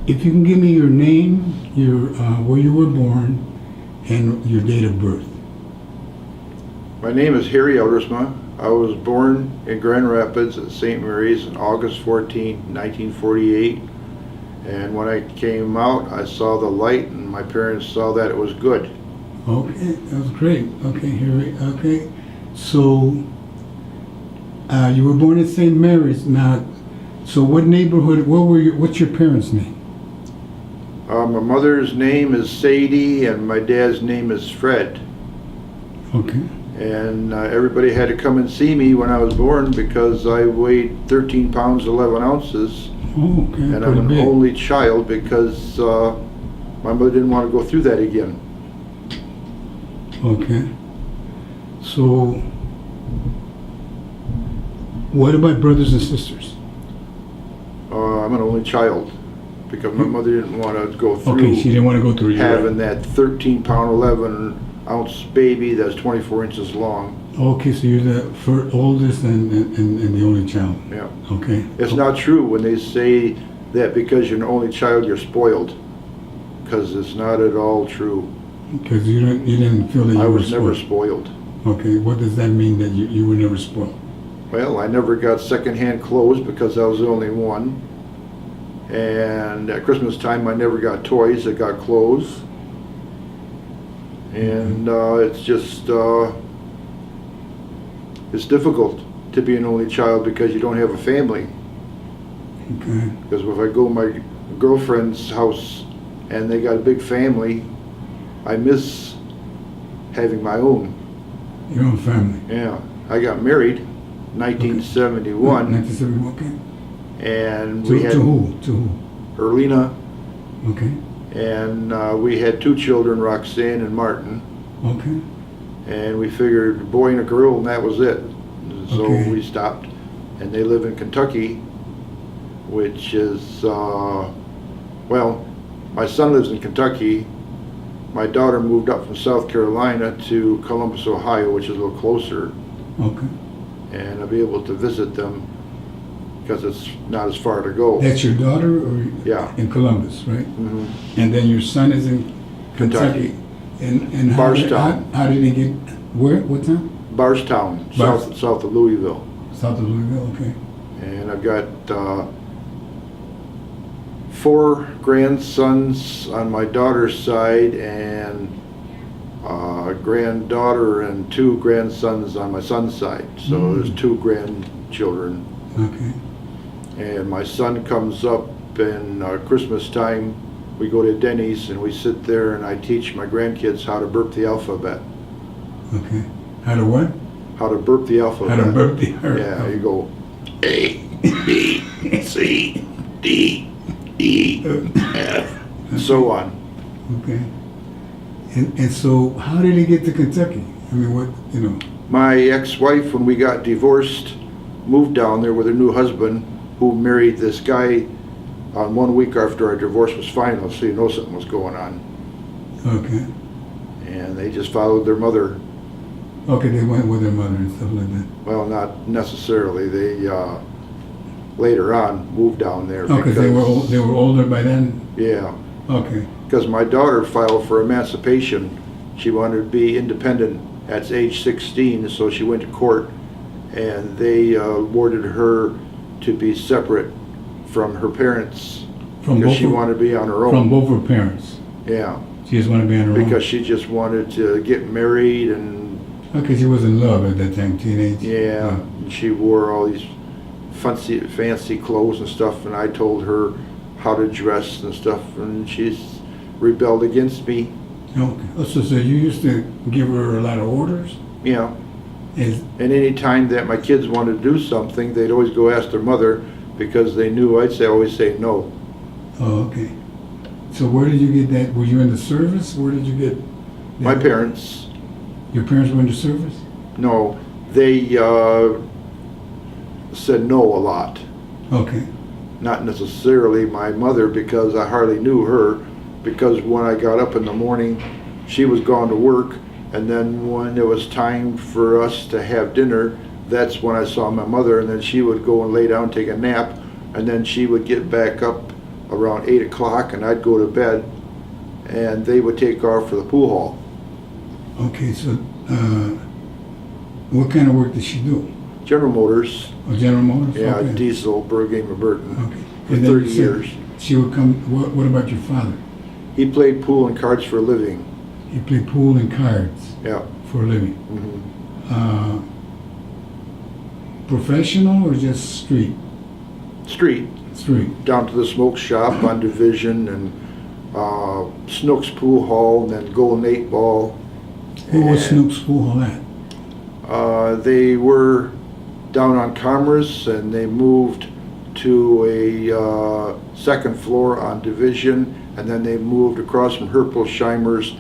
If you can give me your name, your where you were born, and your date of birth. My name is Harry Eldersma. I was born in Grand Rapids at St. Mary's on August 14, 1948. And when I came out, I saw the light, and my parents saw that it was good. Okay, that was great. Okay, Harry. Okay, so you were born in St. Mary's. Now, so what neighborhood? What's your parents' name? My mother's name is Sadie, and my dad's name is Fred. Okay. And everybody had to come and see me when I was born because I weighed 13 pounds 11 ounces. Oh, okay. And I'm an only child because my mother didn't want to go through that again. Okay. So, what about brothers and sisters? I'm an only child because my mother didn't want to go through. Okay, she didn't want to go through having that 13 pound 11 ounce baby that's 24 inches long. Okay, so you're the oldest and the only child. Yeah. Okay. It's not true when they say that because you're an only child you're spoiled, because it's not at all true. Because you didn't feel that you were spoiled. I was never spoiled. Okay, what does that mean that you were never spoiled? Well, I never got secondhand clothes because I was the only one. And at Christmas time I never got toys, I got clothes. And it's just, it's difficult to be an only child because you don't have a family. Okay. Because if I go to my girlfriend's house and they got a big family, I miss having my own. Your own family. Yeah. I got married 1971. 1971, okay. And To we had... To who? To who? Erlina. Okay. And we had 2 children, Roxanne and Martin. Okay. And we figured a boy and a girl, and that was it. So Okay. we stopped. And they live in Kentucky, which is, well, my son lives in Kentucky. My daughter moved up from South Carolina to Columbus, Ohio, which is a little closer. Okay. And I'll be able to visit them because it's not as far to go. That's your daughter, or Yeah. in Columbus, right? Mm-hmm. And then your son is in Kentucky. And Barstown. How did he get where? What town? Barstown, south of Louisville. South of Louisville. Okay. And I've got 4 grandsons on my daughter's side and a granddaughter and 2 grandsons on my son's side. So there's 2 grandchildren. Okay. And my son comes up in Christmas time. We go to Denny's and we sit there and I teach my grandkids how to burp the alphabet. Okay. How to what? How to burp the alphabet. How to burp the alphabet. Yeah, you go A, B, C, D, E, F, and so on. Okay. And so how did he get to Kentucky? I mean, what, you know? My ex-wife, when we got divorced, moved down there with her new husband, who married this guy on 1 week after our divorce was final, so you know something was going on. Okay. And they just followed their mother. Okay, they went with their mother and stuff like that. Well, not necessarily. They later on moved down there. Oh, because they were older by then? Yeah. Okay. Because my daughter filed for emancipation. She wanted to be independent at age 16, so she went to court, and they awarded her to be separate from her parents because she wanted to be on her own. From both her parents? Yeah. She just wanted to be on her own? Because she just wanted to get married and... Okay, she was in love at that time, teenage? Yeah. She wore all these fancy clothes and stuff, and I told her how to dress and stuff, and she's rebelled against me. Okay. So you used to give her a lot of orders? Yeah. And any time that my kids wanted to do something, they'd always go ask their mother because they knew I'd always say no. Oh, okay. So where did you get that? Were you in the service? Where did you get that? My parents. Your parents were in the service? No. They said no a lot. Okay. Not necessarily my mother, because I hardly knew her, because when I got up in the morning, she was gone to work, and then when it was time for us to have dinner, that's when I saw my mother, and then she would go and lay down, take a nap, and then she would get back up around 8 o'clock, and I'd go to bed, and they would take off for the pool hall. Okay, so what kind of work did she do? General Motors, Oh, General Motors? yeah, Okay. Diesel, Burgame and Burton, Okay. for And then 30 you said years. She would come, what about your father? He played pool and cards for a living. He played pool and cards Yeah. for a living. hmm Professional or just street? Street, Street. down to the smoke shop on Division, and Snook's Pool Hall, and then Golden 8 Ball. Who was And, Snoop's Pool Hall at? They were down on Commerce, and they moved to a second floor on Division, and then they moved across from Herpelsheimer's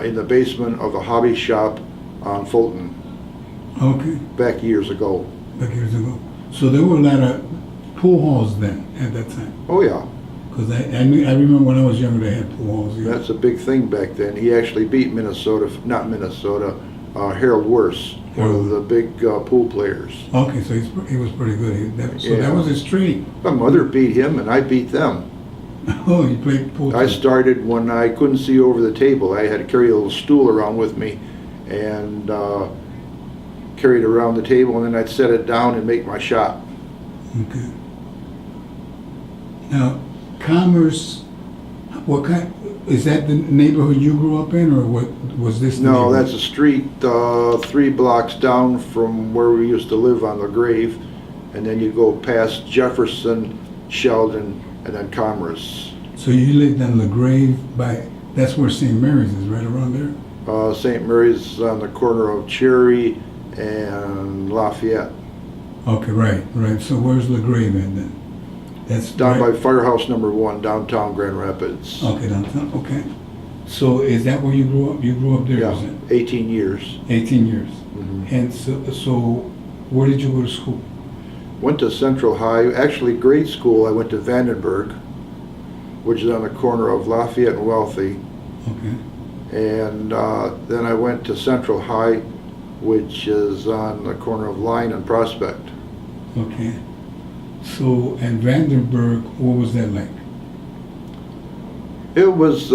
in the basement of the hobby shop on Fulton Okay, back years ago. back years ago. So there were a lot of pool halls then at that time. Oh yeah, Because I remember when I was younger they had pool halls. Yeah. that's a big thing back then. He actually beat Harold Worse, one of the big pool players. Okay, so he was pretty good. So Yeah. that was his trade. My mother beat him, and I beat them. Oh, you played pool I too. started when I couldn't see over the table. I had to carry a little stool around with me and carry it around the table, and then I'd set it down and make my shot. Okay. Now, Commerce, what kind, is that the neighborhood you grew up in, or what was this? No, neighborhood? that's a street 3 blocks down from where we used to live on LaGrave, and then you go past Jefferson, Sheldon, and then Commerce. So you lived on LaGrave that's where St. Mary's is, right around there? St. Mary's on the corner of Cherry and Lafayette. Okay, right. So where's LaGrave at then? That's Down right. by Firehouse Number 1, downtown Grand Rapids. Okay, downtown, okay. So is that where you grew up? You grew up there, Yeah, is it? 18 years. 18 years. Mhm. And so where did you go to school? Went to Central High. Actually, grade school, I went to Vandenberg, which is on the corner of Lafayette and Wealthy. Okay. And then I went to Central High, which is on the corner of Line and Prospect. Okay. So, and Vandenberg, what was that like? It was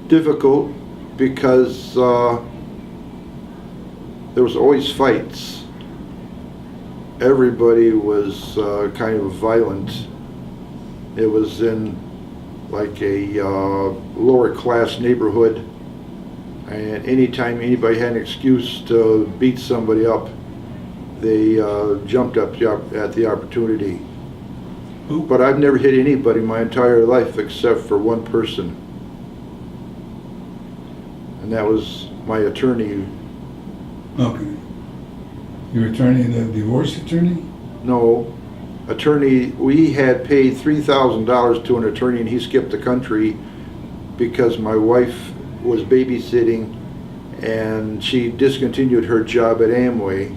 difficult because there was always fights. Everybody was kind of violent. It was in like a lower class neighborhood, and anytime anybody had an excuse to beat somebody up, they jumped up at the opportunity. But I've never hit anybody my entire life except for one person, and that was my attorney. Okay. Your attorney, the divorce attorney? No, attorney, we had paid $3,000 to an attorney, and he skipped the country because my wife was babysitting, and she discontinued her job at Amway,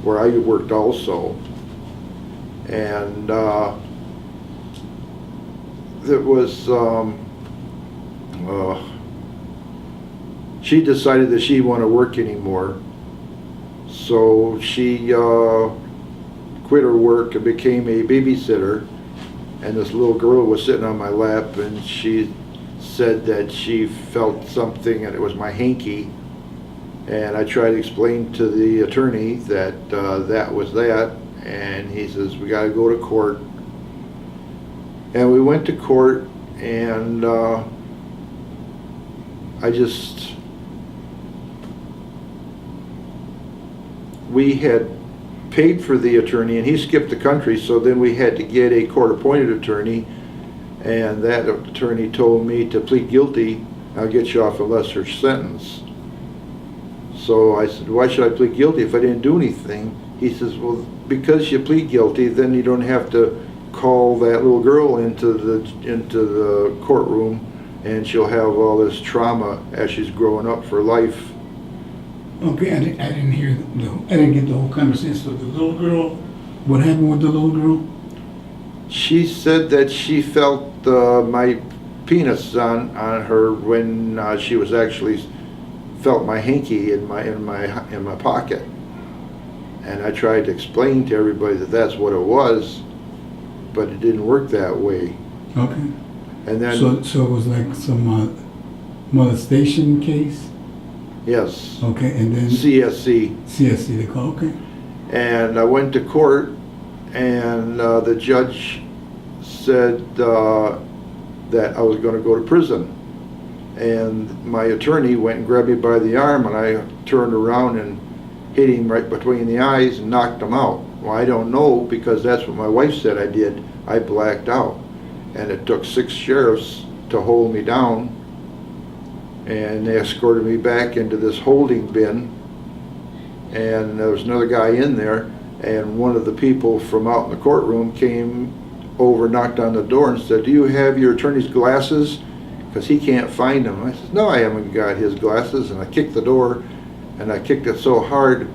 where I worked also. And it was, she decided that she didn't want to work anymore. So she quit her work and became a babysitter. And this little girl was sitting on my lap, and she said that she felt something, and it was my hanky. And I tried to explain to the attorney that that was that. And he says, we got to go to court. And we went to court, and we had paid for the attorney, and he skipped the country, so then we had to get a court-appointed attorney, and that attorney told me to plead guilty. I'll get you off a lesser sentence. So I said, why should I plead guilty if I didn't do anything? He says, well, because you plead guilty, then you don't have to call that little girl into the courtroom, and she'll have all this trauma as she's growing up for life. Okay, I didn't hear I didn't get the whole conversation. So the little girl, what happened with the little girl? She said that she felt my penis on her when she was actually felt my hanky in my pocket, and I tried to explain to everybody that that's what it was, but it didn't work that way. Okay. And then, So it was like some molestation case? yes, Okay, and then C.S.C. C.S.C. they call, okay. And I went to court, and the judge said that I was going to go to prison. And my attorney went and grabbed me by the arm, and I turned around and hit him right between the eyes and knocked him out. Well, I don't know, because that's what my wife said I did. I blacked out. And it took 6 sheriffs to hold me down, and they escorted me back into this holding bin. And there was another guy in there, and one of the people from out in the courtroom came over, knocked on the door, and said, "Do you have your attorney's glasses? Because he can't find them." I said, "No, I haven't got his glasses." And I kicked the door, and I kicked it so hard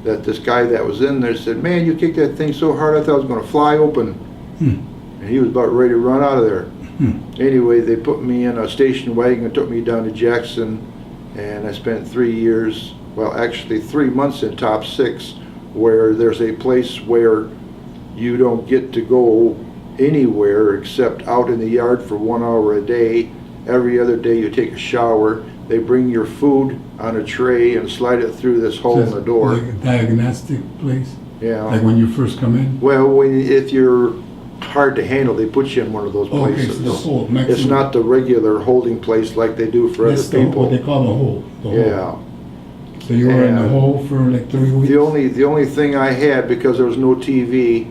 that this guy that was in there said, "Man, you kicked that thing so hard I thought it was going to fly open." And he was about ready to run out of there. Anyway, they put me in a station wagon and took me down to Jackson, and I spent 3 years, well, actually 3 months in Top 6, where there's a place where you don't get to go anywhere except out in the yard for 1 hour a day. Every other day you take a shower. They bring your food on a tray and slide it through this hole in the door. Like a diagnostic place? Yeah. Like when you first come in? Well, if you're hard to handle, they put you in one of those Okay, places. so the hole. It's not the regular holding place like they do for That's other people. what they call the hole. The hole. Yeah. So you were in the And hole for like 3 weeks? The only thing I had, because there was no TV,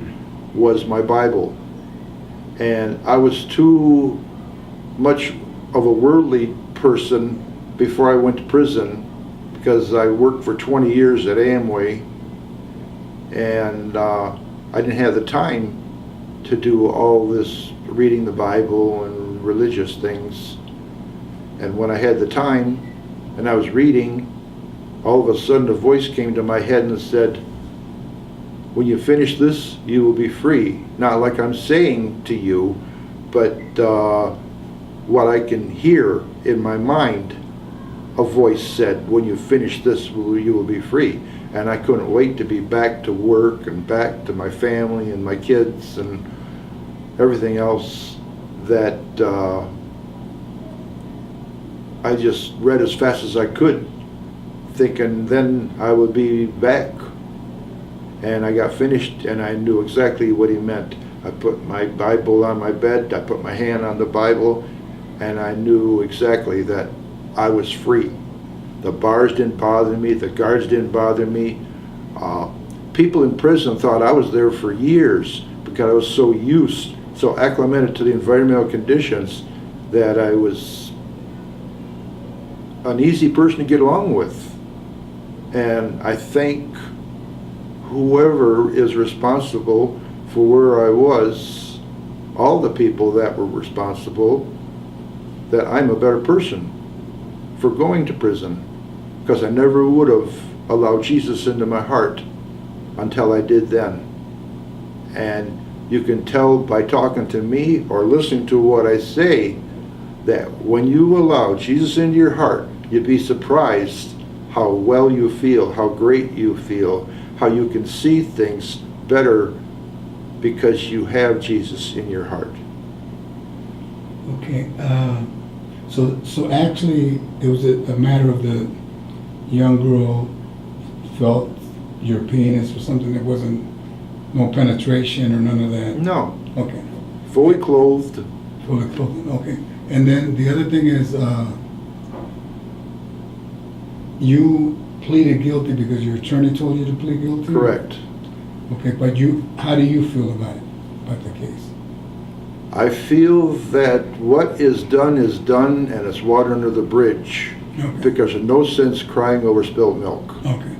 was my Bible. And I was too much of a worldly person before I went to prison, because I worked for 20 years at Amway, and I didn't have the time to do all this reading the Bible and religious things. And when I had the time and I was reading, all of a sudden a voice came to my head and said, "When you finish this, you will be free." Not like I'm saying to you, but what I can hear in my mind, a voice said, "When you finish this, you will be free." And I couldn't wait to be back to work and back to my family and my kids and everything else that I just read as fast as I could, thinking then I would be back. And I got finished, and I knew exactly what he meant. I put my Bible on my bed, I put my hand on the Bible, and I knew exactly that I was free. The bars didn't bother me, the guards didn't bother me. People in prison thought I was there for years because I was so acclimated to the environmental conditions that I was an easy person to get along with. And I thank whoever is responsible for where I was, all the people that were responsible, that I'm a better person for going to prison, because I never would have allowed Jesus into my heart until I did then. And you can tell by talking to me or listening to what I say that when you allow Jesus into your heart, you'd be surprised how well you feel, how great you feel, how you can see things better because you have Jesus in your heart. Okay, so actually it was a matter of the young girl felt your penis or something. That wasn't no penetration or none of that? No. Okay. Fully clothed. Fully clothed, okay. And then the other thing is, you pleaded guilty because your attorney told you to plead guilty? Correct. Okay, but how do you feel about it, about the case? I feel that what is done and it's water under the bridge. Okay. Because there's no sense crying over spilled milk. Okay.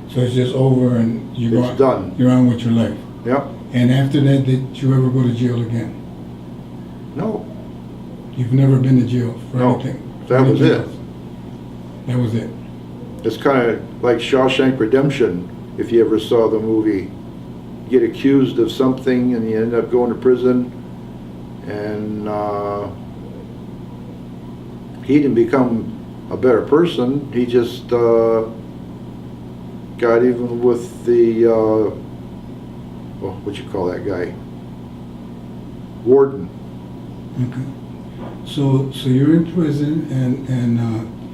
So it's just over and It's done. You're on with your life. Yep. And after that, did you ever go to jail again? No. You've never been to jail for No. anything? That was Anything it. else? That was it? It's kind of like Shawshank Redemption, if you ever saw the movie. You get accused of something and you end up going to prison, and he didn't become a better person. He just got even with the, what you call that guy? warden. Okay. So you're in prison and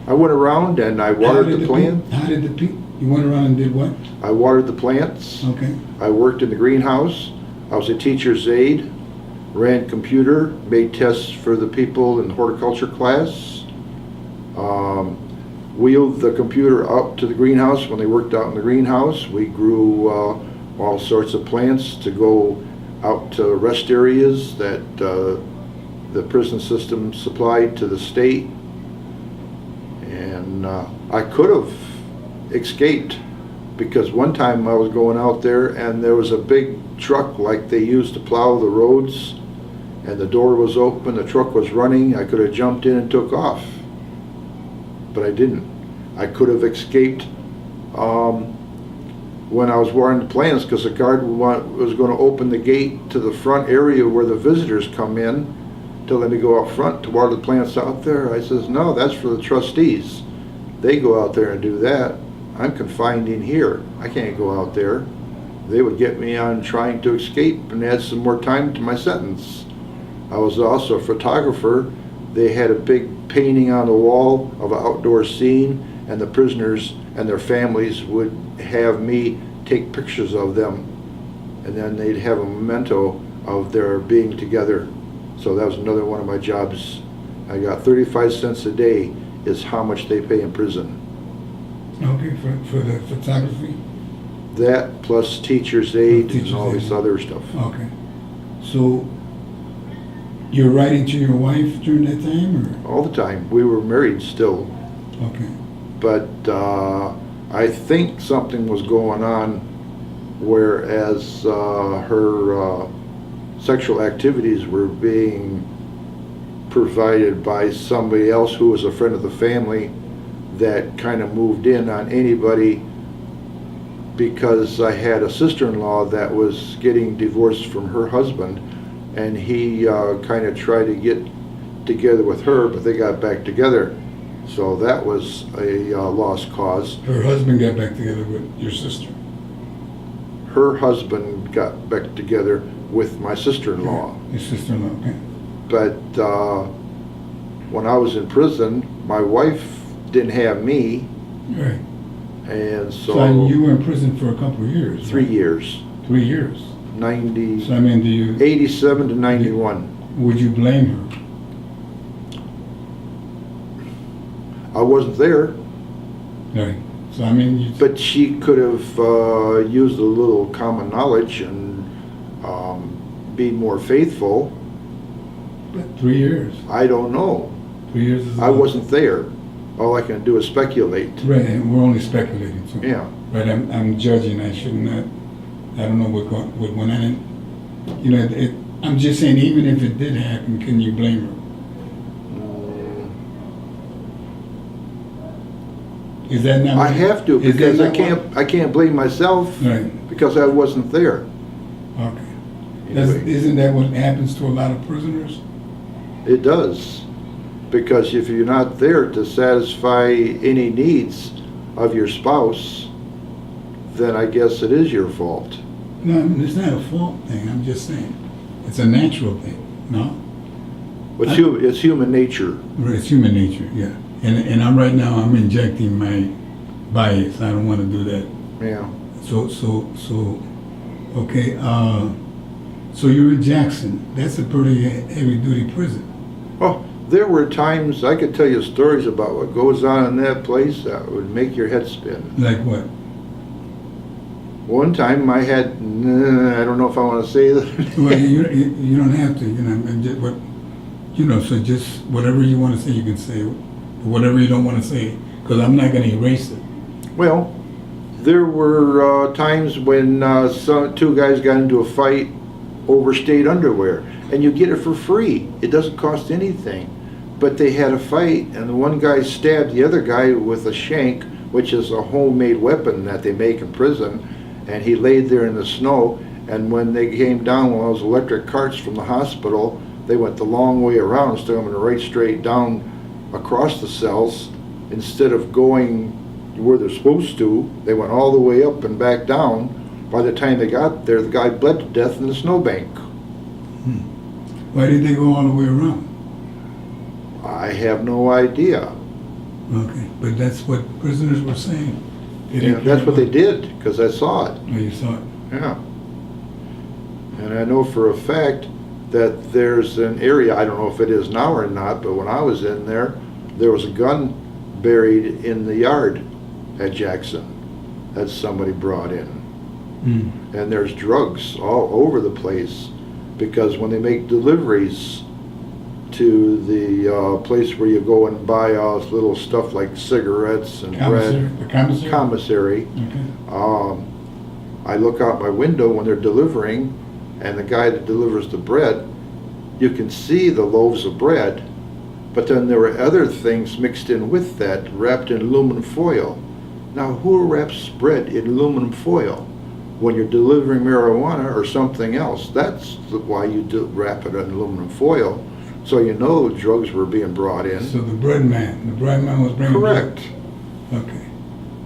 I went around and I watered the plants. How did the people, you went around and did what? I watered the plants. Okay. I worked in the greenhouse. I was a teacher's aide, ran computer, made tests for the people in the horticulture class, wheeled the computer out to the greenhouse when they worked out in the greenhouse. We grew all sorts of plants to go out to rest areas that the prison system supplied to the state. And I could have escaped, because one time I was going out there and there was a big truck like they used to plow the roads, and the door was open, the truck was running. I could have jumped in and took off, but I didn't. I could have escaped when I was watering the plants, because the guard was going to open the gate to the front area where the visitors come in to let me go out front to water the plants out there. I says, no, that's for the trustees. They go out there and do that. I'm confined in here. I can't go out there. They would get me on trying to escape and add some more time to my sentence. I was also a photographer. They had a big painting on the wall of an outdoor scene, and the prisoners and their families would have me take pictures of them, and then they'd have a memento of their being together. So that was another one of my jobs. I got 35 cents a day is how much they pay in prison. Okay, for the photography? That plus teacher's aid and all aid. this other stuff. Okay. So you're writing to your wife during that time, or? All the time. We were married still. Okay. But I think something was going on, whereas her sexual activities were being provided by somebody else who was a friend of the family that kind of moved in on anybody, because I had a sister-in-law that was getting divorced from her husband, and he kind of tried to get together with her, but they got back together. So that was a lost cause. Her husband got back together with your sister? Her husband got back together with my sister-in-law. Your sister-in-law, okay. But when I was in prison, my wife didn't have me, Right. and So you were in prison for a couple of years? 3 right? years, 3 years. 90, So I mean, do you, 87 to 91. would you blame her? I wasn't there, Right. So I mean, you, but she could have used a little common knowledge and be more faithful. but 3 years. I don't know. 3 years is. I wasn't there. All I can do is speculate. Right, and we're only speculating. So. Yeah. Right, I'm judging. I should not. I don't know what went on. You know, I'm just saying, even if it did happen, can you blame her? Is that not? I have to, is that because not I can't blame myself Right. because I wasn't there. Okay. Anyway. Isn't that what happens to a lot of prisoners? It does, because if you're not there to satisfy any needs of your spouse, then I guess it is your fault. No, I mean, it's not a fault thing. I'm just saying, it's a natural thing. No. It's human nature. Right, it's human nature. Yeah. And I'm right now. I'm injecting my bias. I don't want to do that. Yeah. So, okay. So you're in Jackson. That's a pretty heavy-duty prison. Oh, there were times I could tell you stories about what goes on in that place that would make your head spin. Like what? One time I had, I don't know if I want to say that. Well, you don't have to. You know, and just what, you know. So just whatever you want to say, you can say. Whatever you don't want to say, because I'm not going to erase it. Well, there were times when two guys got into a fight over state underwear, and you get it for free. It doesn't cost anything. But they had a fight, and the one guy stabbed the other guy with a shank, which is a homemade weapon that they make in prison, and he laid there in the snow, and when they came down with those electric carts from the hospital, they went the long way around instead of going right straight down across the cells. Instead of going where they're supposed to, they went all the way up and back down. By the time they got there, the guy bled to death in the snowbank. Why did they go all the way around? I have no idea. Okay, but that's what prisoners were saying. They Yeah, didn't that's care what they about- did, because I saw it. Oh, you saw it? Yeah. And I know for a fact that there's an area, I don't know if it is now or not, but when I was in there, there was a gun buried in the yard at Jackson that somebody brought in. Mm. And there's drugs all over the place, because when they make deliveries to the place where you go and buy all this little stuff like cigarettes and Commissary? bread, The commissary? commissary, Okay. I look out my window when they're delivering, and the guy that delivers the bread, you can see the loaves of bread, but then there were other things mixed in with that, wrapped in aluminum foil. Now, who wraps bread in aluminum foil? When you're delivering marijuana or something else, that's why you wrap it in aluminum foil, so you know drugs were being brought in. So the bread man was bringing Correct. drugs. Okay.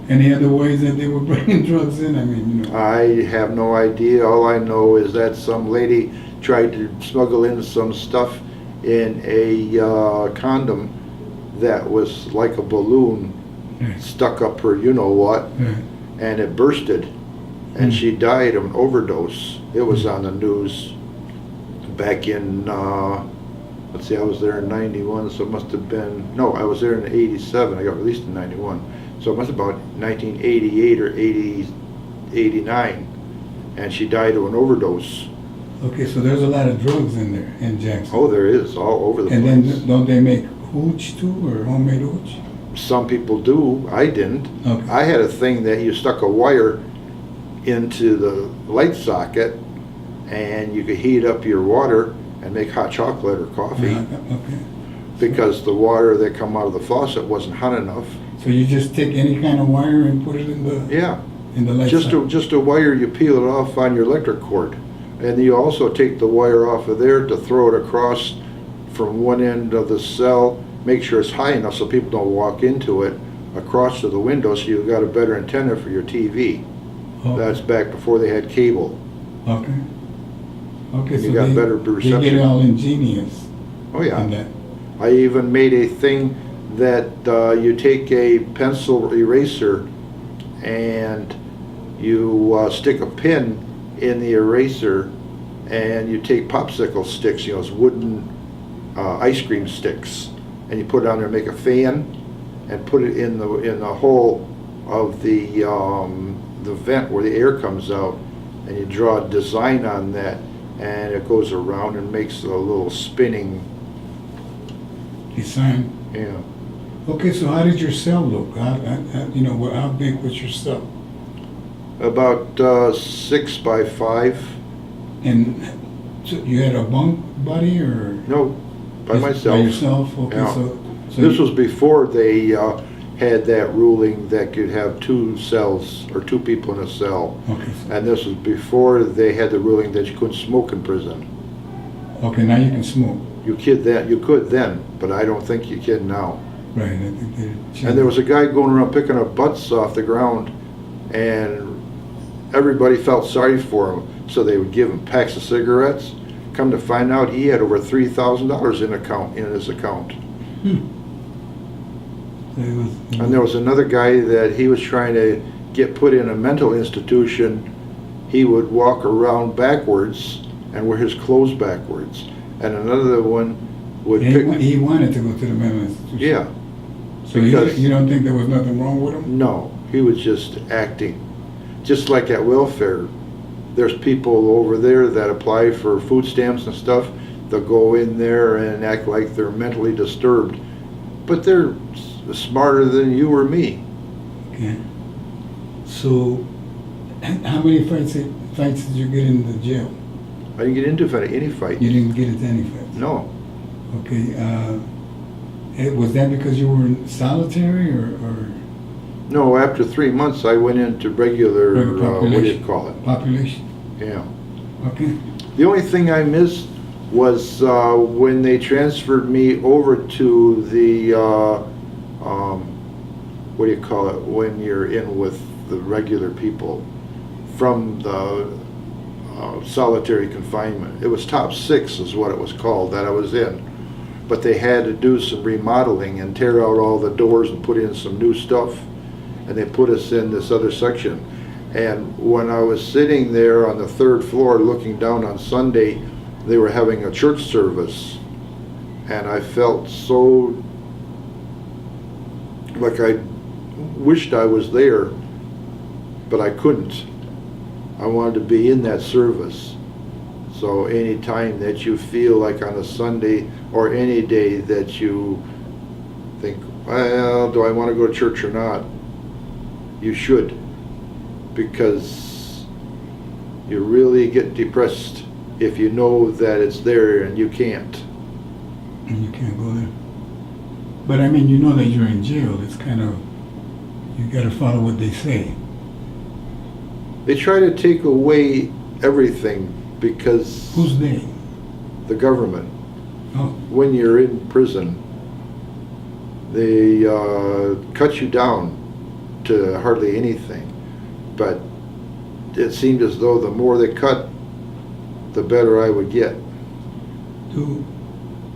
Any other ways that they were bringing drugs in? I mean, you know. I have no idea. All I know is that some lady tried to smuggle in some stuff in a condom that was like a balloon Yeah. stuck up her you-know-what, Yeah. and it bursted, and Mm. she died of an overdose. It was on the news back in, let's see, I was there in 91, so it must have been, no, I was there in 87. I got released in 91. So it must have been about 1988 or 89, and she died of an overdose. Okay, so there's a lot of drugs in there in Jackson. Oh, there is, all over the And place. then don't they make hooch too, or homemade hooch? Some people do, I didn't. Okay. I had a thing that you stuck a wire into the light socket, and you could heat up your water and make hot chocolate or coffee, Okay. because the water that come out of the faucet wasn't hot enough. So you just take any kind of wire and put it in the Yeah, light just socket? a wire, you peel it off on your electric cord. And you also take the wire off of there to throw it across from one end of the cell, make sure it's high enough so people don't walk into it, across to the window, so you've got a better antenna for your TV. Oh, That's back before they had cable. okay. Okay, You so got better they reception. get all ingenious Oh yeah. in that. I even made a thing that you take a pencil eraser and you stick a pin in the eraser, and you take popsicle sticks, you know, those wooden ice cream sticks, and you put it on there, make a fan, and put it in the hole of the vent where the air comes out, and you draw a design on that, and it goes around and makes a little spinning. Design. Yeah. Okay, so how did your cell look? How big was your cell? About 6 by 5. And so you had a bunk buddy or? No, by Just myself. By yourself? Okay, Yeah. so This you- was before they had that ruling that could have 2 cells or 2 people in a cell. Okay, And this was before they had the ruling that you couldn't smoke in prison. okay, now you can smoke. You could then, but I don't think you can now. Right, I think they. And there was a guy going around picking up butts off the ground, and everybody felt sorry for him, so they would give him packs of cigarettes. Come to find out, he had over $3,000 in his account. It was, And there was another guy that he was trying to get put in a mental institution. He would walk around backwards and wear his clothes backwards. And another one would pick. he wanted to go to the mental institution. Yeah, So because- you don't think there was nothing wrong with him? no, he was just acting. Just like at welfare, there's people over there that apply for food stamps and stuff. They'll go in there and act like they're mentally disturbed, but they're smarter than you or me. Okay. So, how many fights did you get in the jail? I didn't get into any fight. You didn't get into any fights? No, Okay, was that because you were in solitary or no. After 3 months, I went into regular. What do you call it? population? Yeah. Okay. The only thing I missed was when they transferred me over to the, what do you call it, when you're in with the regular people, from the solitary confinement. It was top 6 is what it was called that I was in. But they had to do some remodeling and tear out all the doors and put in some new stuff. And they put us in this other section. And when I was sitting there on the 3rd floor looking down on Sunday, they were having a church service. And I felt so like I wished I was there, but I couldn't. I wanted to be in that service. So any time that you feel like on a Sunday or any day that you think, well, do I want to go to church or not? You should, because you really get depressed if you know that it's there and you can't. And you can't go there. But I mean, you know that you're in jail. It's kind of, you got to follow what they say. They try to take away everything because... Who's they? The government. Oh. When you're in prison, they cut you down to hardly anything. But it seemed as though the more they cut, the better I would get.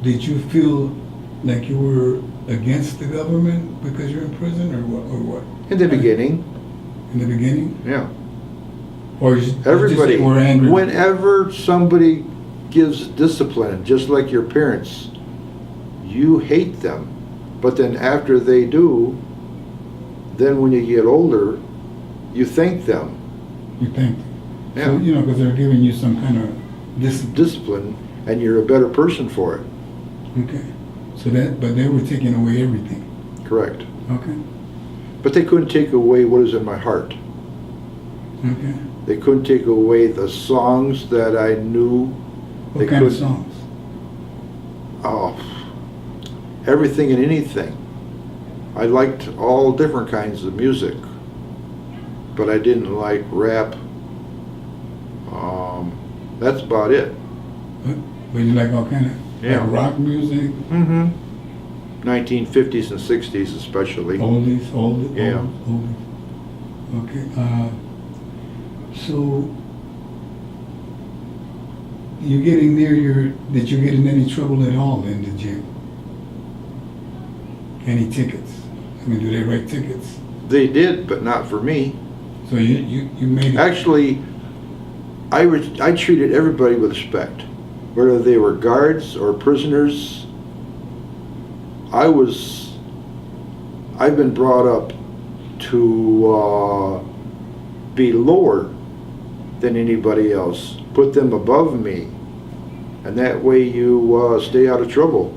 Did you feel like you were against the government because you're in prison, or what? In the beginning. In the beginning? Yeah. Or you everybody, just were angry? Whenever somebody gives discipline, just like your parents, you hate them. But then after they do, then when you get older, you thank them. You thank them. Yeah. So, you know, because they're giving you some kind of discipline, and you're a better person for it. Okay. So but they were taking away everything. Correct. Okay. But they couldn't take away what is in my heart. Okay. They couldn't take away the songs that I knew. What kind of songs? Oh, everything and anything. I liked all different kinds of music, but I didn't like rap. That's about it. But you like all kind of like rock music? Mm-hmm. 1950s and 60s especially. Oldies? Yeah. Oldies. Okay. So, you getting there, did you get in any trouble at all in the jail? Any tickets? I mean, do they write tickets? They did, but not for me. So you made it? Actually, I treated everybody with respect, whether they were guards or prisoners. I've been brought up to be lower than anybody else, put them above me, and that way you stay out of trouble.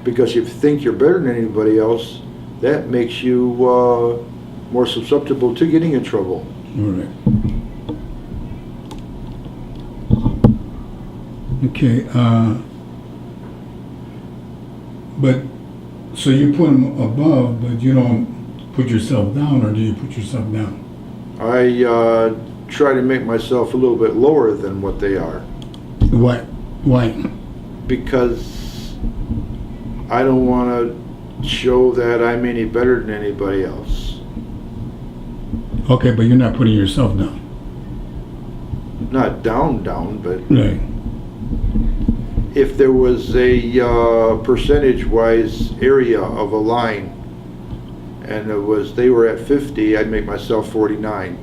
Because if you think you're better than anybody else, that makes you more susceptible to getting in trouble. All right. Okay, but, so you put them above, but you don't put yourself down, or do you put yourself down? I try to make myself a little bit lower than what they are. Why? Because I don't want to show that I'm any better than anybody else. Okay, but you're not putting yourself down. Not down, but... Right. If there was a percentage-wise area of a line, and they were at 50, I'd make myself 49.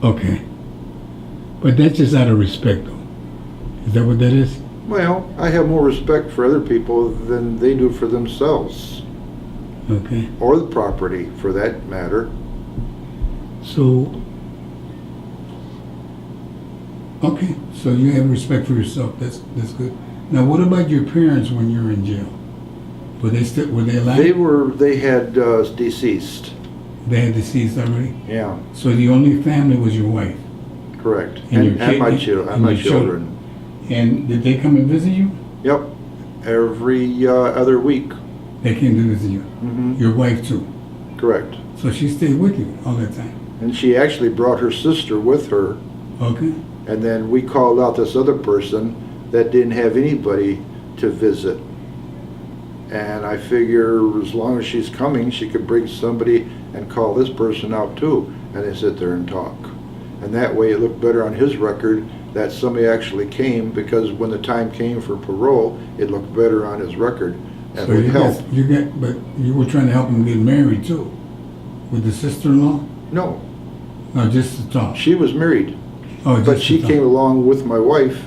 Okay. But that's just out of respect, though. Is that what that is? Well, I have more respect for other people than they do for themselves. Okay. Or the property, for that matter. So, okay, so you have respect for yourself. That's good. Now, what about your parents when you were in jail? Were they alive? They had deceased. They had deceased already? Yeah. So the only family was your wife? Correct. And my children. And did they come and visit you? Yep. Every other week. They came to visit you? Mm-hmm. Your wife too? Correct. So she stayed with you all that time? And she actually brought her sister with her. Okay. And then we called out this other person that didn't have anybody to visit. And I figure as long as she's coming, she could bring somebody and call this person out too. And they sit there and talk. And that way it looked better on his record that somebody actually came, because when the time came for parole, it looked better on his record. And So would help. but you were trying to help him get married too, with the sister-in-law? No, No, just to talk. she was married, Oh, just but to she talk. came along with my wife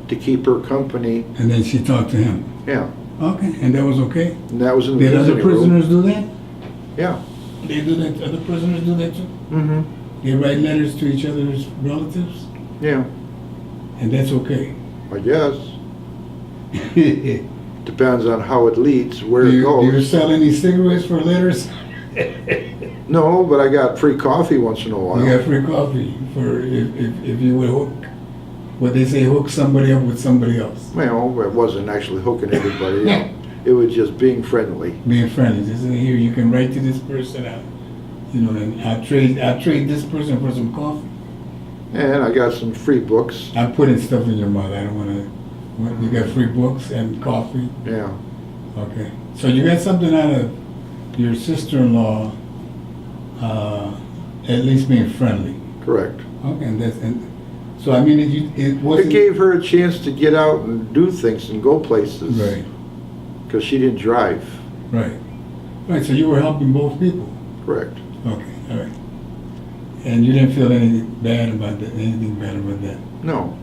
to keep her company. And then she talked to him. Yeah, Okay, and that was okay? and that was in the Did other visiting room. prisoners do that? Yeah. They do that, other prisoners do that too? Mm-hmm. They write letters to each other's relatives? Yeah, And that's okay? I guess. Do Depends on how it leads, where it you goes. sell any cigarettes for letters? No, but I got free coffee once in a while. You got free coffee for if you would hook, what they say, hook somebody up with somebody else. Well, it wasn't actually hooking everybody up. It was just being friendly. Being friendly, just here, you can write to this person, and I'll trade this person for some coffee. And I got some free books. I'm putting stuff in your mouth, I don't wanna, you got free books and coffee? Yeah. Okay, so you got something out of your sister-in-law, at least being friendly. Correct. Okay, so I mean, it wasn't. It gave her a chance to get out and do things and go places. Right, Because she didn't drive. right. Right, so you were helping both people. Correct. Okay, all right. And you didn't feel anything bad about that? No.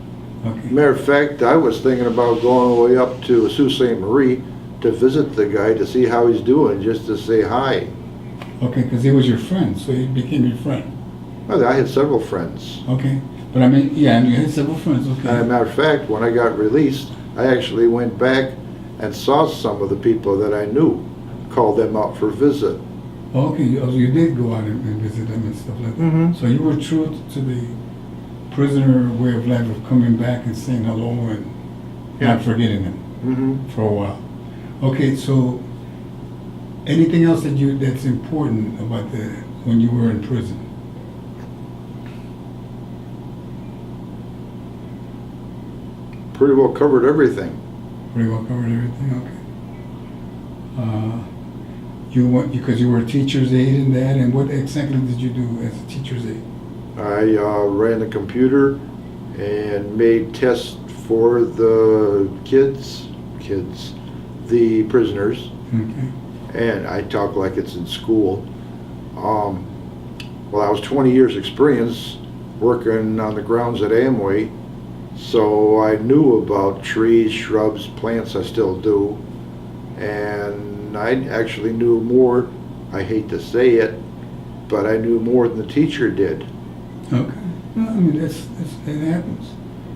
Okay. Matter of fact, I was thinking about going all the way up to Sault Ste. Marie to visit the guy to see how he's doing, just to say hi. Okay, because he was your friend, so he became your friend. Well, I had several friends. Okay, but I mean, yeah, and you had several friends, As a okay. matter of fact, when I got released, I actually went back and saw some of the people that I knew, called them out for a visit. Okay, you did go out and visit them and stuff like that. Mhm. So you were true to the prisoner way of life of coming back and saying hello and Yeah. not forgetting them Mm-hmm. for a while. Okay, so anything else that's important about when you were in prison? Pretty well covered everything. Pretty well covered everything, okay. Because you were a teacher's aide in that, and what exactly did you do as a teacher's aide? I ran the computer and made tests for the the prisoners, Okay, and I talk like it's in school. Well, I was 20 years experience working on the grounds at Amway, so I knew about trees, shrubs, plants. I still do, and I actually knew more. I hate to say it, but I knew more than the teacher did. okay. Well, I mean, it happens.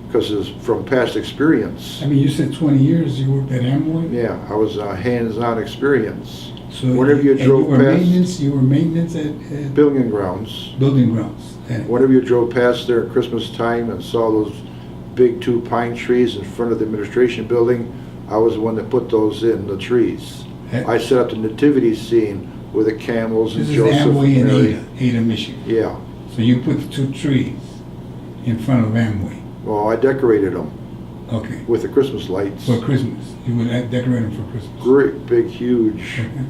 Because it's from past experience. I mean, you said 20 years you worked at Amway? Yeah, I was hands-on experience. So Whenever you and drove past you were maintenance at building grounds, building grounds. whenever you drove past there at Christmas time and saw those big 2 pine trees in front of the administration building, I was the one that put those in the trees. I set up the nativity scene with the camels and This is Joseph Amway and in Mary. Ada, Michigan. Yeah, So you put the 2 trees in front of Amway. well, I decorated them Okay. with the Christmas lights. For Christmas. You would decorate them for Christmas. Great, big, huge, Okay.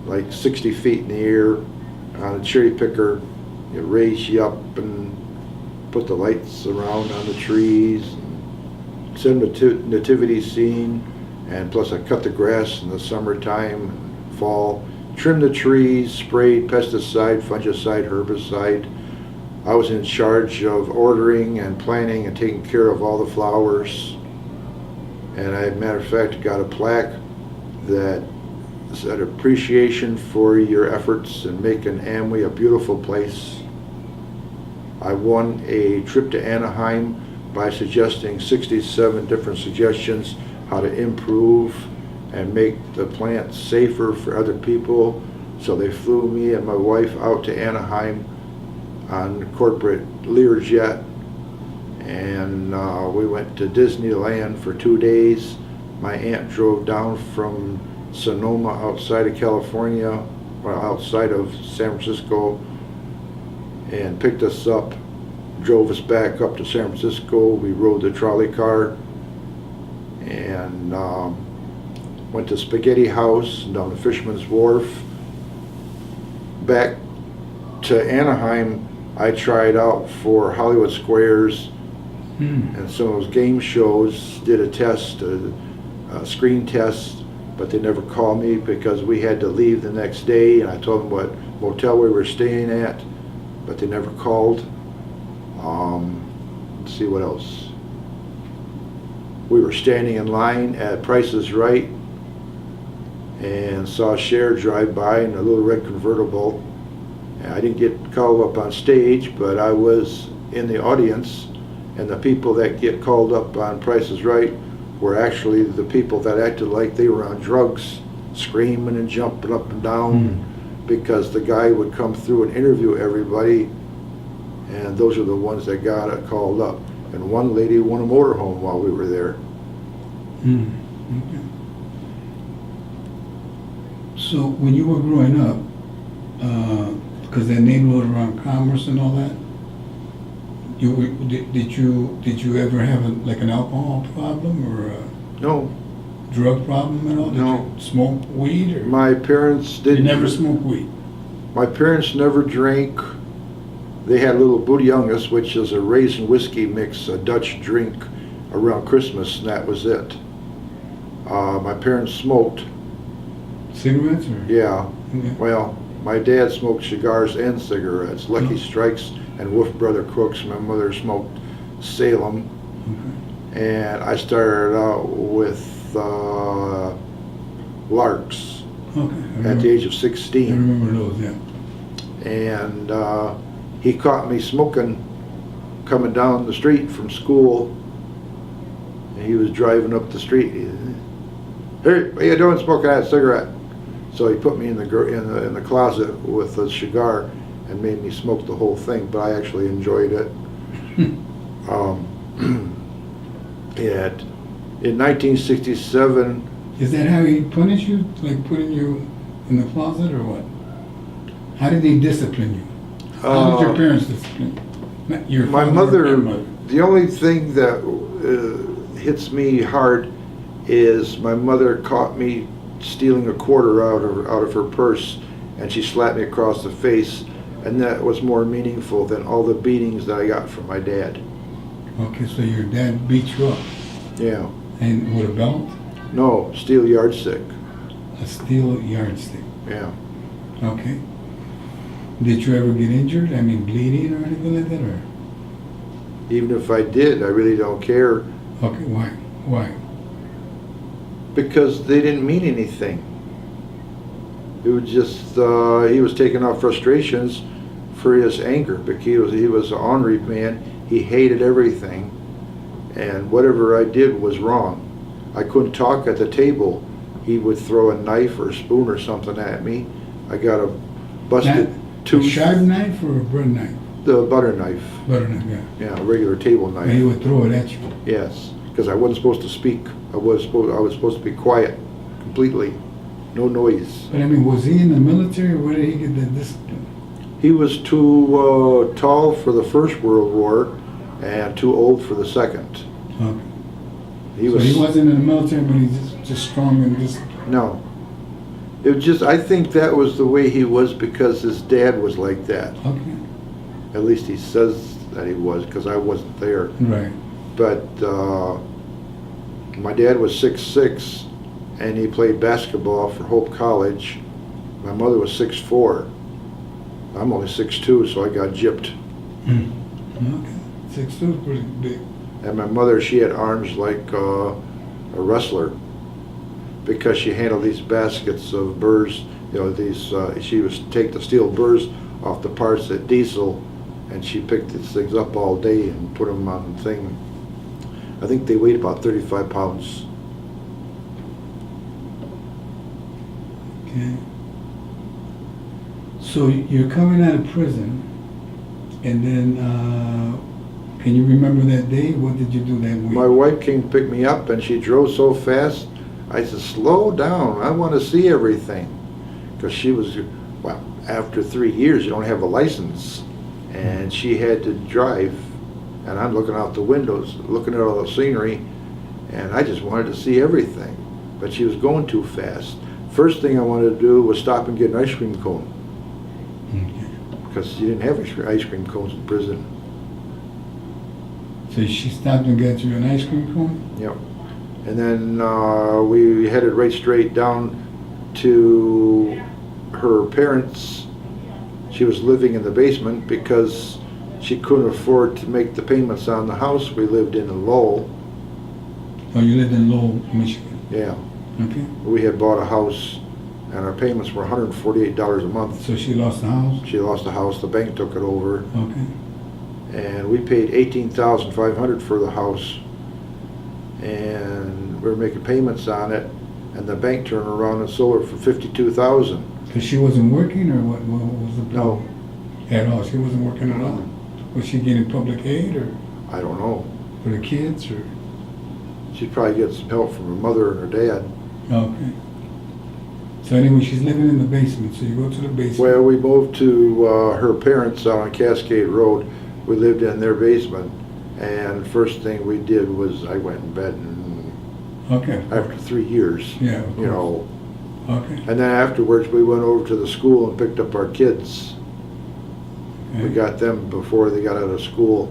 like 60 feet in the air on a cherry picker. It raise you up and put the lights around on the trees. Set a nativity scene, and plus I cut the grass in the summertime, fall, trim the trees, sprayed pesticide, fungicide, herbicide. I was in charge of ordering and planting and taking care of all the flowers. And I, matter of fact, got a plaque that said appreciation for your efforts in making Amway a beautiful place. I won a trip to Anaheim by suggesting 67 different suggestions how to improve and make the plant safer for other people. So they flew me and my wife out to Anaheim on corporate Learjet, and we went to Disneyland for 2 days. My aunt drove down from Sonoma outside of California, or outside of San Francisco, and picked us up, drove us back up to San Francisco. We rode the trolley car and went to Spaghetti House down the Fisherman's Wharf. Back to Anaheim, I tried out for Hollywood Squares Hmm. and some of those game shows, did a test, a screen test, but they never called me because we had to leave the next day, and I told them what motel we were staying at, but they never called. Let's see what else. We were standing in line at Price is Right and saw Cher drive by in a little red convertible. And I didn't get called up on stage, but I was in the audience, and the people that get called up on Price is Right were actually the people that acted like they were on drugs, screaming and jumping up and down, because the guy would come through and interview everybody, and those are the ones that got called up. And one lady won a motorhome while we were there. Hmm. Okay. So when you were growing up, because that neighborhood around Commerce and all that, did you ever have like an alcohol problem or a No, drug problem at all? Did No. you smoke weed or my parents you didn't. never smoked weed? My parents never drank. They had a little Boedejonges, which is a raisin whiskey mix, a Dutch drink around Christmas, and that was it. My parents smoked. Cigarettes or? Yeah. Okay. Well, my dad smoked cigars and cigarettes, Lucky Strikes and Wolf Brother Crooks. My mother smoked Salem. Okay. And I started out with Larks Okay. at the age of I 16. remember those, yeah. And he caught me smoking coming down the street from school. And he was driving up the street. He said, "Hey, what are you doing smoking that cigarette?" So he put me in the closet with a cigar and made me smoke the whole thing, but I actually enjoyed it. In 1967, Is that how he punished you? Like putting you in the closet or what? How did they discipline you? How did your parents discipline you? Not your my father or mother, grandmother? the only thing that hits me hard is my mother caught me stealing a quarter out of her purse, and she slapped me across the face, and that was more meaningful than all the beatings that I got from my dad. Okay, so your dad beat you up. Yeah. And with a belt? No, steel yardstick. A steel yardstick. Yeah. Okay. Did you ever get injured? I mean, bleeding or anything like that, or? Even if I did, I really don't care, Okay, why? Why? because they didn't mean anything. It was just, he was taking out frustrations for his anger, because he was an ornery man. He hated everything, and whatever I did was wrong. I couldn't talk at the table. He would throw a knife or a spoon or something at me. I got a busted A tooth. sharp knife or a bread knife? The butter knife. Butter knife, yeah. Yeah, a regular table knife. And he would throw it at you. Yes, because I wasn't supposed to speak. I was supposed to be quiet, completely, no noise. But I mean, was he in the military or where did he get that discipline? He was too tall for the First World War and too old for the Second. Okay. He So was he wasn't in the military, but he's just strong and disciplined. no. It was just, I think that was the way he was because his dad was like that. Okay. At least he says that he was, because I wasn't there. Right. But my dad was 6'6", and he played basketball for Hope College. My mother was 6'4". I'm only 6'2", so I got gypped. Okay. 6'2" is pretty big. And my mother, she had arms like a wrestler, because she handled these baskets of burrs. You know, these she would take the steel burrs off the parts at Diesel, and she picked these things up all day and put them on the thing. I think they weighed about 35 pounds. Okay. So you're coming out of prison, and then can you remember that day? What did you do that week? My wife came to pick me up, and she drove so fast. I said, "Slow down, I want to see everything." Because she was, well, after 3 years, you don't have a license. And she had to drive, and I'm looking out the windows, looking at all the scenery, and I just wanted to see everything. But she was going too fast. First thing I wanted to do was stop and get an ice cream cone. Okay. because you didn't have ice cream cones in prison. So she stopped and got you an ice cream cone? Yep. And then we headed right straight down to her parents. She was living in the basement because she couldn't afford to make the payments on the house we lived in Lowell. Oh, you lived in Lowell, Michigan? Yeah. Okay. We had bought a house and our payments were $148 a month. So she lost the house? She lost the house, the bank took it over. Okay. And we paid $18,500 for the house. And we were making payments on it, and the bank turned around and sold her for $52,000. Because she wasn't working, or what was the No. problem? At all? She wasn't working at all? Was she getting public aid, or I don't know. for the kids, or? She'd probably get some help from her mother and her dad. Okay. So anyway, she's living in the basement, so you go to the basement. Well, we moved to her parents out on Cascade Road. We lived in their basement, and first thing we did was I went in bed, and Okay. after 3 years, Yeah, of you course. know. Okay. And then afterwards, we went over to the school and picked up our kids. We Okay. got them before they got out of school,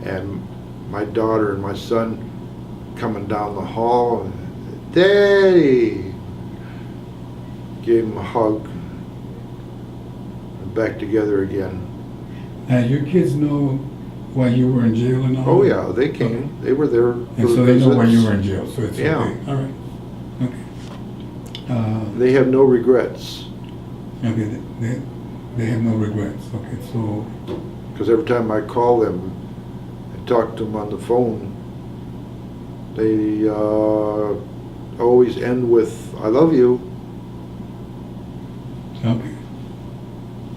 and my daughter and my son coming down the hall, and Daddy! Gave him a hug, and back together again. Now, your kids know why you were in jail and all? Oh yeah, they came. They were there for And so the they know why you visits. were in jail, so it's Yeah. okay. All right. Okay. They have no regrets, Okay, they have no regrets. Okay, so, because every time I call them and talk to them on the phone, they always end with, I love you. okay.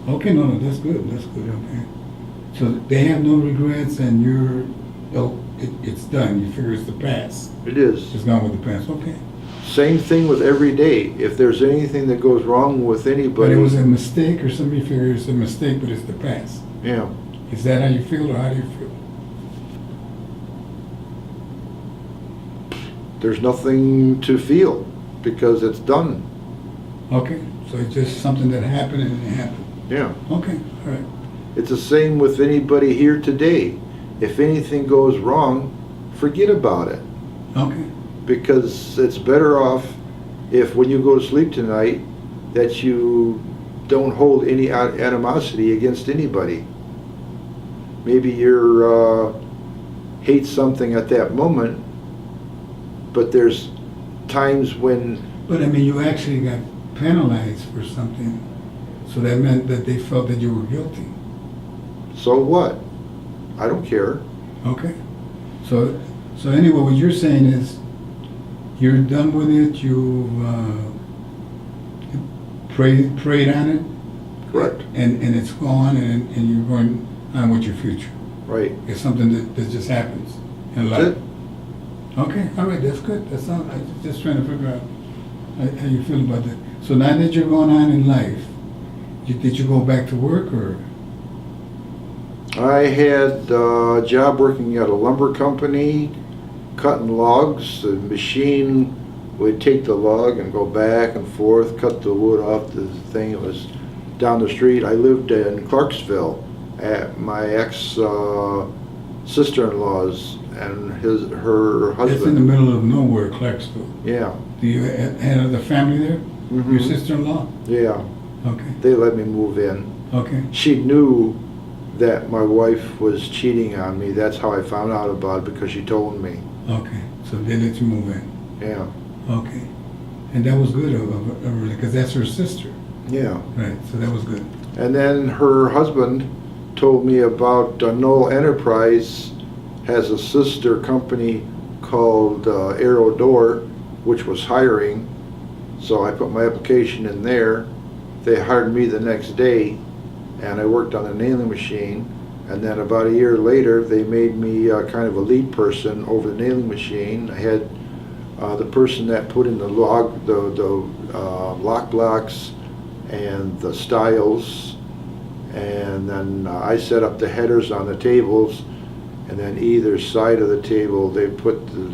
Okay, no, that's good, okay. So they have no regrets, and it's done, you figure it's the past. It is. It's gone with the past, okay. Same thing with every day. If there's anything that goes wrong with But anybody. it was a mistake, or somebody figures it's a mistake, but it's the past. Yeah. Is that how you feel, or how do you feel? There's nothing to feel because it's done. Okay, so it's just something that happened and it happened. Yeah. Okay, all right. It's the same with anybody here today. If anything goes wrong, forget about it. Okay, Because it's better off if when you go to sleep tonight that you don't hold any animosity against anybody. Maybe you're hate something at that moment, but there's times when but I mean, you actually got penalized for something, so that meant that they felt that you were guilty. so what? I don't care. Okay, so anyway, what you're saying is you're done with it. You've prayed on it, Correct. and it's gone, and you're going on with your future. Right. It's something that just happens in That's life. it. Okay, all right, that's good. That's all. I'm just trying to figure out how you feel about that. So now that you're going on in life, did you go back to work, or? I had a job working at a lumber company, cutting logs. The machine would take the log and go back and forth, cut the wood off the thing. It was down the street. I lived in Clarksville at my ex-sister-in-law's and her husband. It's in the middle of nowhere, Clarksville. Yeah. Do you have other family there? Mhm. Your sister-in-law? Yeah. Okay, They let me move in. okay, She knew that my wife was cheating on me. That's how I found out about it, because she told me. okay. So they let you move in. Yeah. Okay. And that was good of her, because that's her sister. Yeah. Right, so that was good. And then her husband told me about Knoll Enterprise has a sister company called Arrow Door, which was hiring. So I put my application in there. They hired me the next day, and I worked on the nailing machine. And then about a year later, they made me kind of a lead person over the nailing machine. I had the person that put in the lock blocks and the stiles, and then I set up the headers on the tables, and then either side of the table they put the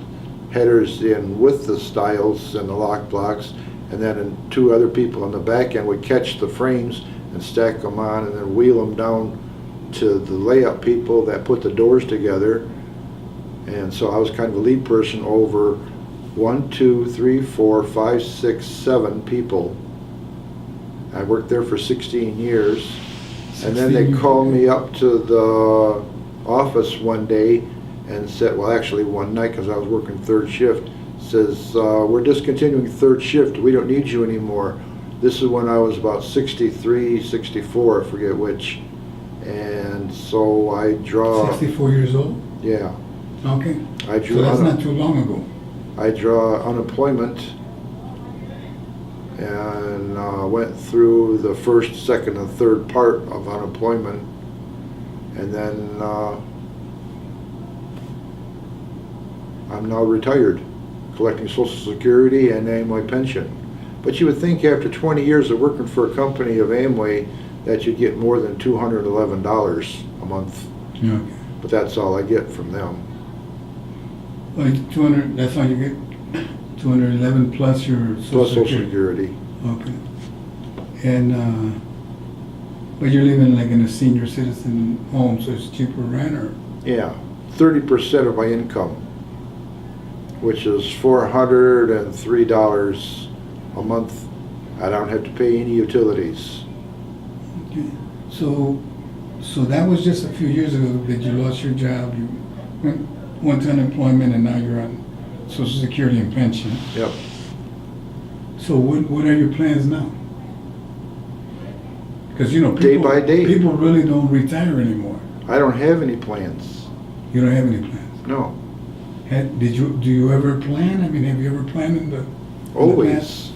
headers in with the stiles and the lock blocks, and then two other people on the back end would catch the frames and stack them on and then wheel them down to the layup people that put the doors together. And so I was kind of a lead person over 1, 2, 3, 4, 5, 6, 7 people. I worked there for 16 years. And then they called me up to the office one day and said, well, actually one night, because I was working third shift, says, we're discontinuing third shift. We don't need you anymore. This is when I was about 63, 64, I forget which. And so I draw... 64 years old? Yeah. Okay. I drew So that's not too long ago. I draw unemployment and went through the first, second, and third part of unemployment. And then I'm now retired, collecting Social Security and Amway pension. But you would think after 20 years of working for a company of Amway that you'd get more than $211 a month. Okay. But that's all I get from them. Like 200, that's all you get? 211 plus your Plus Social Security. Okay. And, but you're living like in a senior citizen home, so it's cheaper rent, or? Yeah, 30% of my income, which is $403 a month. I don't have to pay any utilities. Okay. So that was just a few years ago that you lost your job. You went to unemployment, and now you're on Social Security and pension. Yep. So what are your plans now? Because people, day by day. People really don't retire anymore. I don't have any plans. You don't have any plans? No. Do you ever plan? I mean, have you ever planned in the past? Always.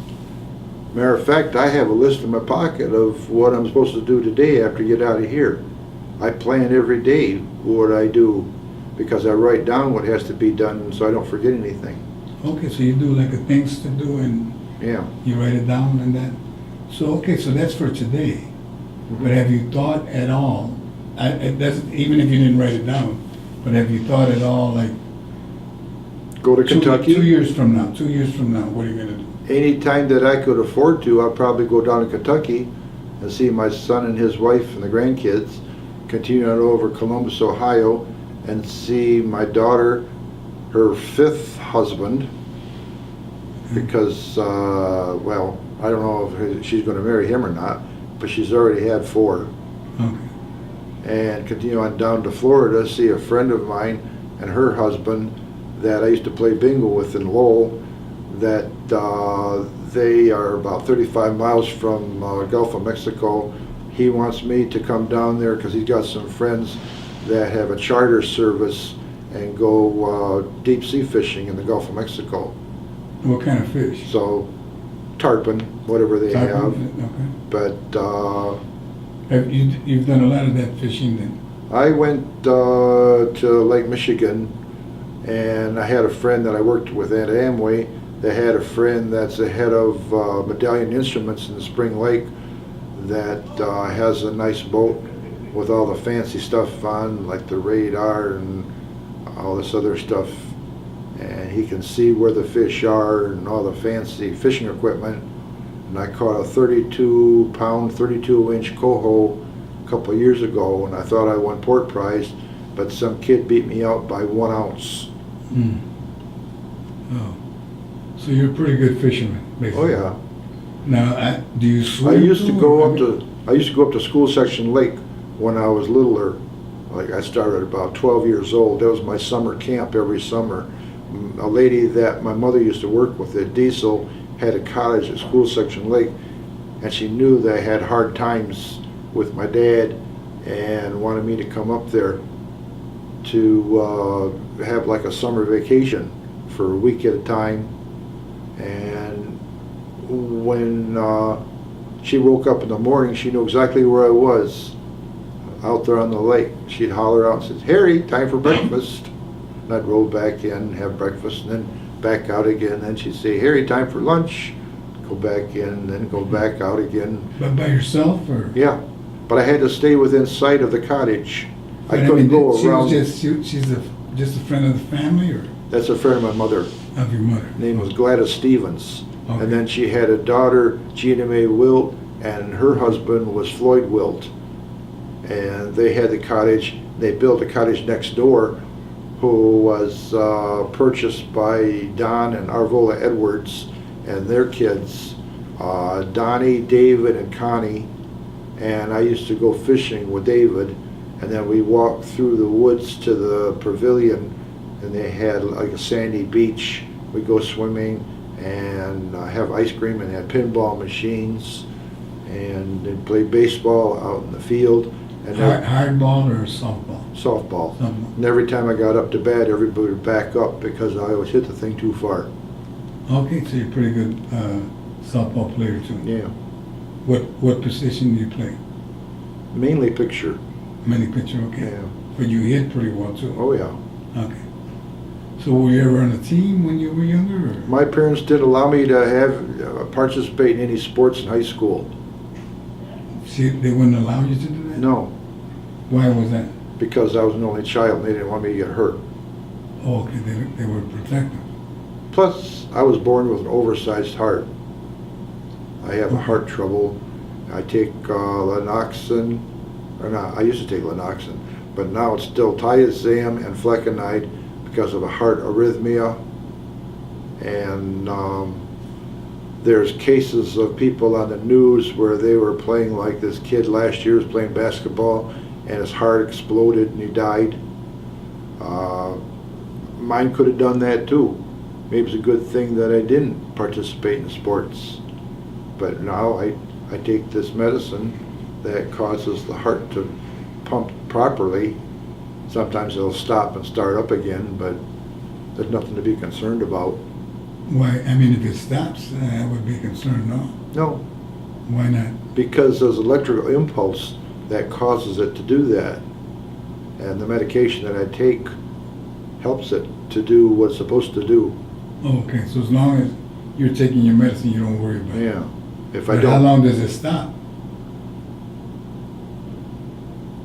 Matter of fact, I have a list in my pocket of what I'm supposed to do today after I get out of here. I plan every day what I do because I write down what has to be done so I don't forget anything. Okay, so you do like a things to do and Yeah. you write it down and that. So, okay, so that's for today. Mm-hmm. But have you thought at all, that's, even if you didn't write it down, but have you thought at all, like, Go to Kentucky. 2 years from now, what are you going to do? Any time that I could afford to, I'll probably go down to Kentucky and see my son and his wife and the grandkids, continue on over Columbus, Ohio, and see my daughter, her 5th husband, because, well, I don't know if she's going to marry him or not, but she's already had 4. Okay. And continue on down to Florida, see a friend of mine and her husband that I used to play bingo with in Lowell, that they are about 35 miles from Gulf of Mexico. He wants me to come down there because he's got some friends that have a charter service and go deep sea fishing in the Gulf of Mexico. What kind of fish? So, tarpon, whatever they have. Okay. But You've done a lot of that fishing then? I went to Lake Michigan, and I had a friend that I worked with at Amway that had a friend that's the head of Medallion Instruments in Spring Lake that has a nice boat with all the fancy stuff on, like the radar and all this other stuff. And he can see where the fish are and all the fancy fishing equipment. And I caught a 32-pound, 32-inch coho a couple of years ago, and I thought I won port prize, but some kid beat me out by 1 ounce. Mm. Oh, so you're a pretty good fisherman, basically. Oh yeah. Now, do you swim? I used to too, go or- up to School Section Lake when I was littler. Like I started about 12 years old. That was my summer camp every summer. A lady that my mother used to work with at Diesel had a cottage at School Section Lake, and she knew that I had hard times with my dad and wanted me to come up there to have like a summer vacation for a week at a time. And when she woke up in the morning, she knew exactly where I was out there on the lake. She'd holler out and say, "Harry, time for breakfast." And I'd roll back in, have breakfast, and then back out again. Then she'd say, "Harry, time for lunch." Go back in, then go back out again. But by yourself, or? Yeah, but I had to stay within sight of the cottage. I But couldn't go she around. was she's just a friend of the family, or That's a friend of my mother. of your mother? Her name was Gladys Stevens. Okay. And then she had a daughter, Gina Mae Wilt, and her husband was Floyd Wilt. And they had the cottage, they built a cottage next door, who was purchased by Don and Arvola Edwards and their kids, Donnie, David, and Connie. And I used to go fishing with David, and then we walked through the woods to the pavilion, and they had like a sandy beach. We'd go swimming and have ice cream, and had pinball machines, and they'd play baseball out in the field. And Hardball or softball? Softball. Softball. And every time I got up to bat, everybody would back up because I always hit the thing too far. Okay, so you're a pretty good softball player too. Yeah. What position do you play? Mainly picture. Mainly pitcher, okay. Yeah. But you hit pretty well too. Oh, yeah. Okay. So were you ever on a team when you were younger? Or? My parents didn't allow me to have participate in any sports in high school. See, they wouldn't allow you to do that? No, Why was that? because I was an only child and they didn't want me to get hurt. Oh, okay, they were protective. Plus, I was born with an oversized heart. I have heart trouble. I take Lanoxin, or not, I used to take Lanoxin, but now it's still Thiazam and flecainide because of a heart arrhythmia. And there's cases of people on the news where they were playing, like this kid last year was playing basketball and his heart exploded and he died. Mine could have done that too. Maybe it's a good thing that I didn't participate in sports. But now I take this medicine that causes the heart to pump properly. Sometimes it'll stop and start up again, but there's nothing to be concerned about. Why? I mean, if it stops, I would be concerned, no? No, Why not? because there's electrical impulse that causes it to do that. And the medication that I take helps it to do what it's supposed to do. Oh, okay, so as long as you're taking your medicine, you don't worry about it. Yeah. If But I don't. how long does it stop?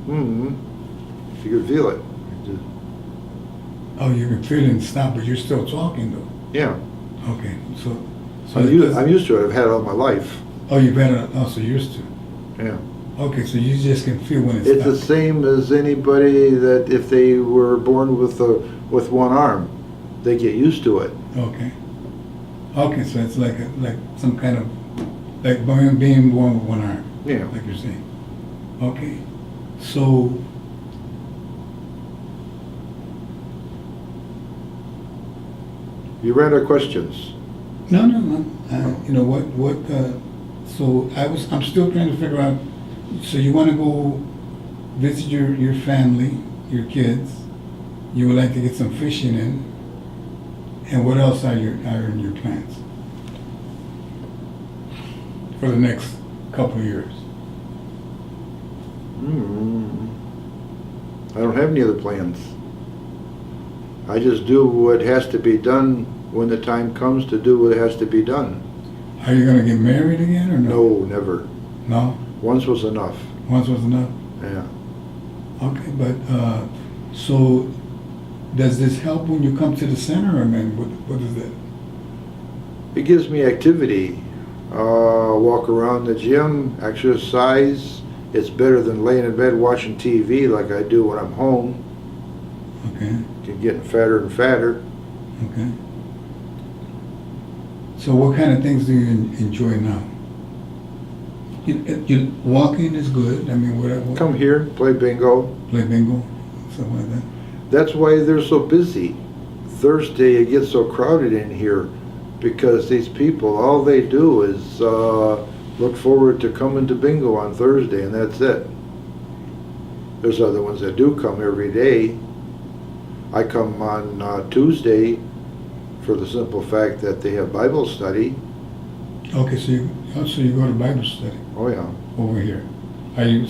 You can feel it. Oh, you can feel it and stop, but you're still talking though. Yeah. Okay, so I'm it used, does- I'm used to it. I've had it all my life. Oh, you've had it also used to. Yeah. Okay, so you just can feel when it It's the stops. same as anybody that if they were born with one arm, they get used to it. Okay. Okay, so it's like some kind of like being born with one arm, Yeah. like you're saying. Okay, so You ran out of questions. no. You know what? So I'm still trying to figure out. So you want to go visit your family, your kids. You would like to get some fishing in. And what else are in your plans for the next couple of years? I don't have any other plans. I just do what has to be done when the time comes to do what has to be done. Are you going to get married again or no? No, never. No? Once was enough. Once was enough? Yeah. Okay, but, so, does this help when you come to the center, or man, what is that? It gives me activity. Walk around the gym, exercise. It's better than laying in bed watching TV like I do when I'm home. Okay, You're getting fatter and fatter. okay. So what kind of things do you enjoy now? Walking is good, I mean, what Come here, play bingo. play bingo, something like that? That's why they're so busy. Thursday it gets so crowded in here because these people, all they do is look forward to coming to bingo on Thursday, and that's it. There's other ones that do come every day. I come on Tuesday for the simple fact that they have Bible study. Okay, so you go to Bible study Oh yeah. over here. Are you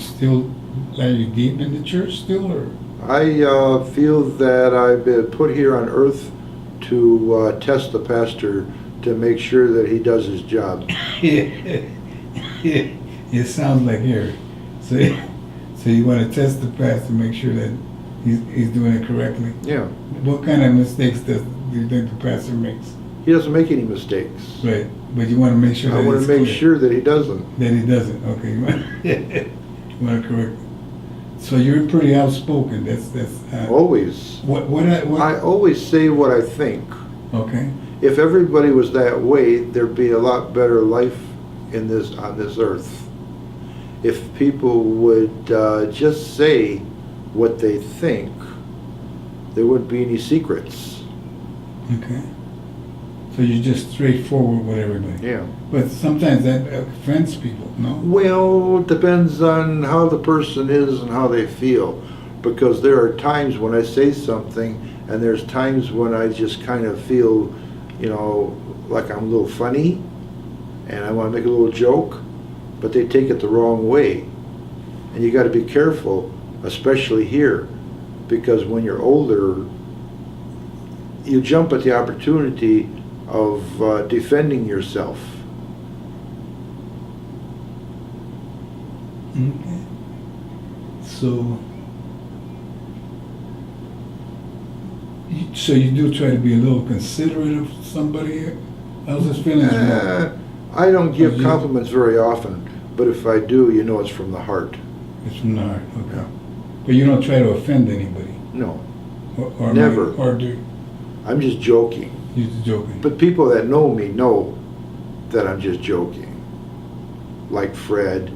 deep in the church still, or? I feel that I've been put here on earth to test the pastor to make sure that he does his job. It sounds like here. So you want to test the pastor to make sure that he's doing it correctly? Yeah. What kind of mistakes do you think the pastor makes? He doesn't make any mistakes. Right, but you want to make sure that I want it's to make clear sure that he doesn't. that he doesn't. Okay, you want to correct it. So you're pretty outspoken. That's Always. what I always say what I think. Okay. If everybody was that way, there'd be a lot better life on this earth. If people would just say what they think, there wouldn't be any secrets. Okay. So you're just straightforward with everybody. Yeah. But sometimes that offends people, no? Well, it depends on how the person is and how they feel. Because there are times when I say something, and there's times when I just kind of feel, like I'm a little funny, and I want to make a little joke, but they take it the wrong way. And you got to be careful, especially here, because when you're older, you jump at the opportunity of defending yourself. Okay. So you do try to be a little considerate of somebody else's feelings? I don't give you- compliments very often, but if I do, it's from the heart. It's from the heart, okay. But you don't try to offend anybody? No, Or Never. Or do I'm just joking. you just joking? But people that know me know that I'm just joking. Like Fred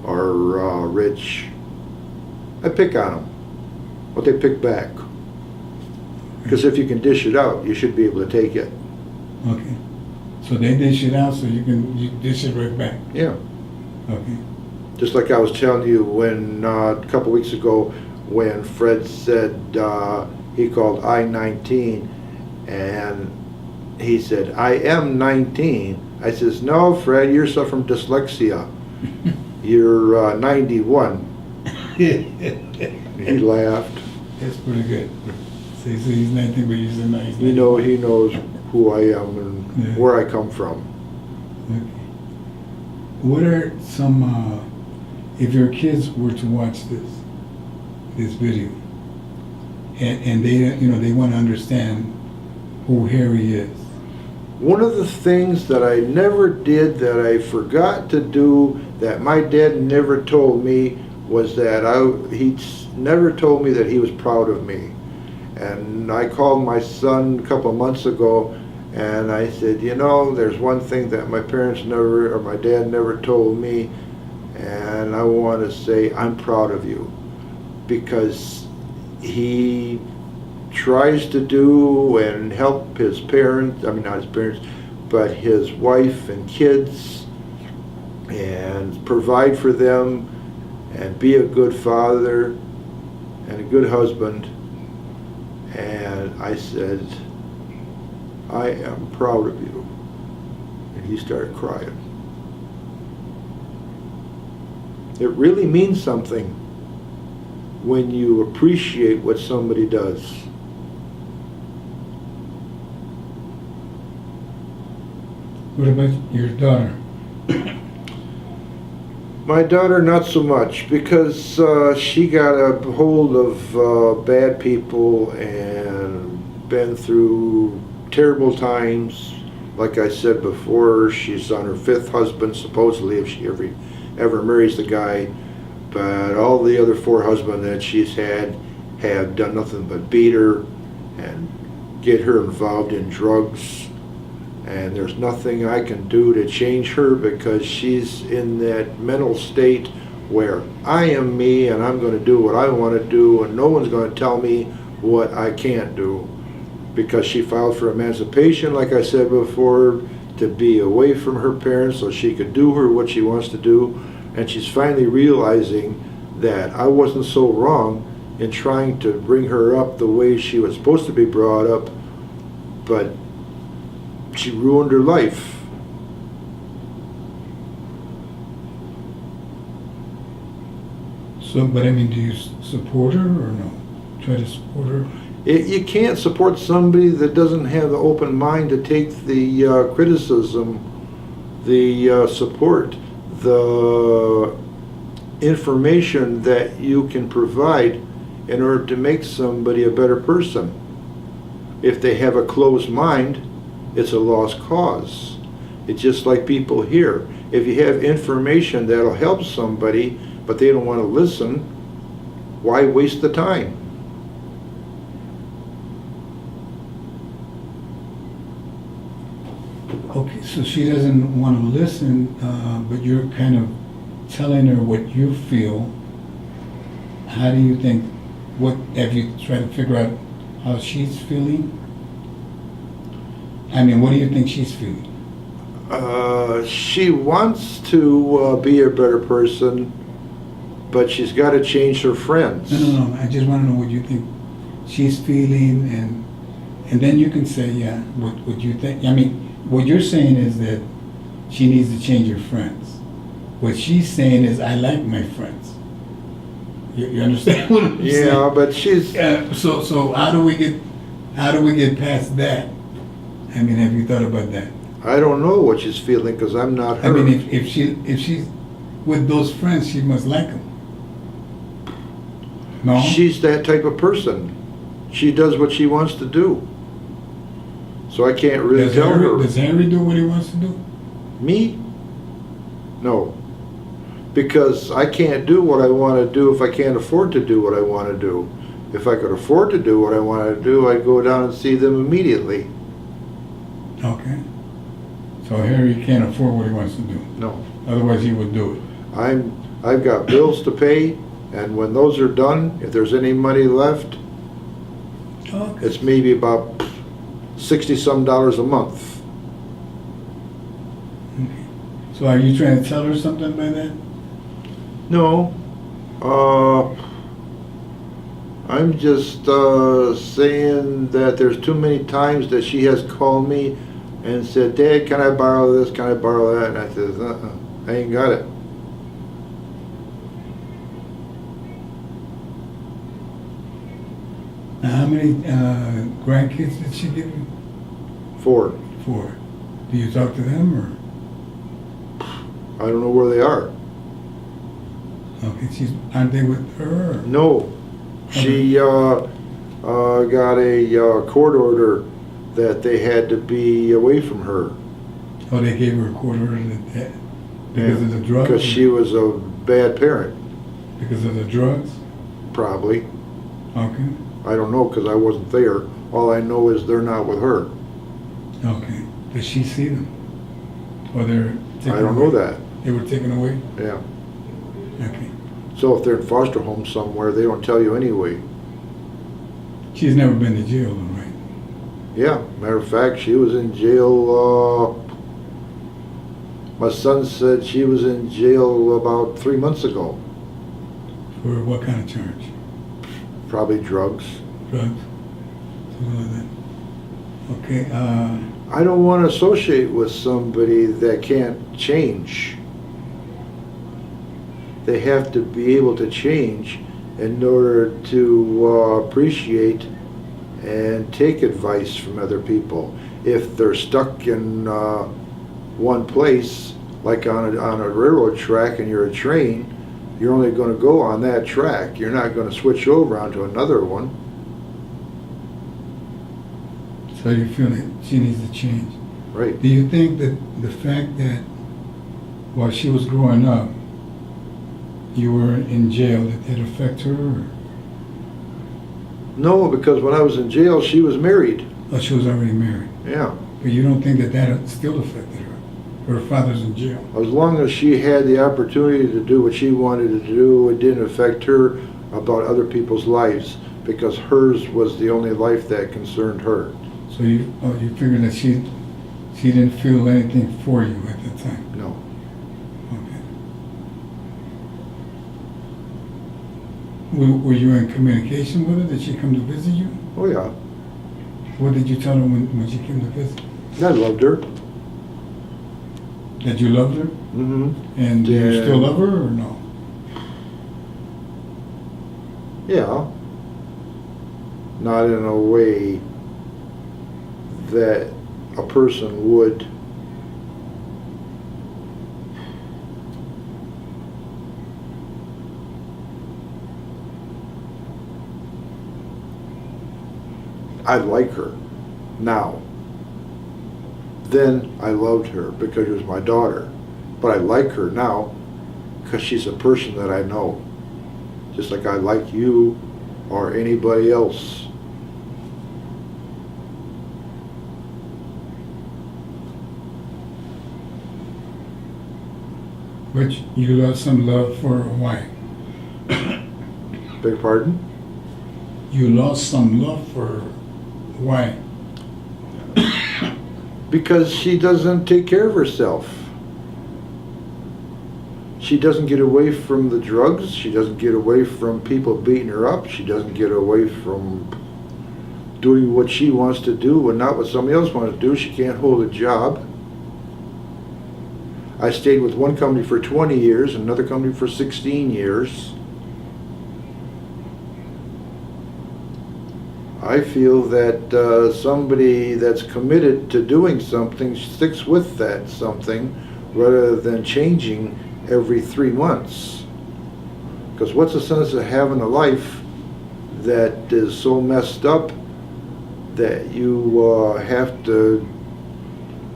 or Rich. I pick on them, but they pick back. Because if you can dish it out, you should be able to take it. Okay. So they dish it out so you dish it right back? Yeah. Okay. Just like I was telling you when a couple weeks ago when Fred said he called I-19 and he said, I am 19. I says, no, Fred, you're suffering dyslexia. You're 91. He laughed. That's pretty good. So he's 19, but you said no, he's 19. He knows who I am and Yeah. where I come from. Okay. What are some, if your kids were to watch this video, and they want to understand who Harry is? One of the things that I never did, that I forgot to do, that my dad never told me, was that he never told me that he was proud of me. And I called my son a couple of months ago and I said, there's one thing that my my dad never told me, and I want to say I'm proud of you, because he tries to do and help his parents, not his parents, but his wife and kids, and provide for them and be a good father and a good husband. And I said, I am proud of you. And he started crying. It really means something when you appreciate what somebody does. What about your daughter? My daughter, not so much, because she got a hold of bad people and been through terrible times. Like I said before, she's on her 5th husband, supposedly, if she ever marries the guy. But all the other 4 husbands that she's had have done nothing but beat her and get her involved in drugs. And there's nothing I can do to change her, because she's in that mental state where I am me and I'm going to do what I want to do, and no one's going to tell me what I can't do. Because she filed for emancipation, like I said before, to be away from her parents so she could do what she wants to do. And she's finally realizing that I wasn't so wrong in trying to bring her up the way she was supposed to be brought up, but she ruined her life. So, but do you support her or no? Try to support her? You can't support somebody that doesn't have the open mind to take the criticism, the support, the information that you can provide in order to make somebody a better person. If they have a closed mind, it's a lost cause. It's just like people here. If you have information that'll help somebody, but they don't want to listen, why waste the time? Okay, so she doesn't want to listen, but you're kind of telling her what you feel. How do you think, what, have you tried to figure out how she's feeling? I mean, what do you think she's feeling? She wants to be a better person, but she's got to change her friends. No, I just want to know what you think she's feeling, and then you can say, yeah, what you think. I mean, what you're saying is that she needs to change her friends. What she's saying is, I like my friends. You understand what I'm saying? Yeah, but she's... So how do we get past that? I mean, have you thought about that? I don't know what she's feeling because I'm not her. I mean, if she's with those friends, she must like them. No? She's that type of person. She does what she wants to do. So I can't really tell her. Does Henry do what he wants to do? Me? No. Because I can't do what I want to do if I can't afford to do what I want to do. If I could afford to do what I want to do, I'd go down and see them immediately. Okay. So Harry can't afford what he wants to do. No. Otherwise he would do it. I've got bills to pay, and when those are done, if there's any money left, Okay. it's maybe about $60-some a month. Okay. So are you trying to tell her something by that? No. I'm just saying that there's too many times that she has called me and said, Dad, can I borrow this? Can I borrow that? And I said, I ain't got it. Now, how many grandkids did she give you? 4. 4. Do you talk to them, or? I don't know where they are. Okay, aren't they with her? Or? No. She got a court order that they had to be away from her. Oh, they gave her a court order because of the drugs? Because she was a bad parent, Because of the drugs? probably. Okay. I don't know because I wasn't there. All I know is they're not with her. Okay. Does she see them? Or they're taken I don't away? know that. They were taken away? Yeah. Okay. So if they're in foster home somewhere, they don't tell you anyway. She's never been to jail, though, right? Yeah. Matter of fact, she was in jail. My son said she was in jail about 3 months ago. For what kind of charge? Probably drugs. Drugs? Something like that. Okay, I don't want to associate with somebody that can't change. They have to be able to change in order to appreciate and take advice from other people. If they're stuck in one place, like on a railroad track and you're a train, you're only going to go on that track. You're not going to switch over onto another one. so you feel that she needs to change. Right. Do you think that the fact that while she was growing up, you were in jail, that affect her? Or? No, because when I was in jail, she was married. Oh, she was already married. Yeah. But you don't think that still affected her? Her father's in jail. As long as she had the opportunity to do what she wanted to do, it didn't affect her about other people's lives, because hers was the only life that concerned her. So you figured that she didn't feel anything for you at that time? No. Okay. Were you in communication with her? Did she come to visit you? Oh yeah. What did you tell her when she came to visit? I loved her. That you loved her? Mm-hmm. And do you Yeah. still love her or no? Yeah. Not in a way that a person would. I like her now. Then I loved her because she was my daughter. But I like her now because she's a person that I know. Just like I like you or anybody else. But you lost some love for her. Why? Beg pardon? You lost some love for her. Why? Because she doesn't take care of herself. She doesn't get away from the drugs. She doesn't get away from people beating her up. She doesn't get away from doing what she wants to do and not what somebody else wants to do. She can't hold a job. I stayed with one company for 20 years, another company for 16 years. I feel that somebody that's committed to doing something sticks with that something rather than changing every 3 months. Because what's the sense of having a life that is so messed up that you have to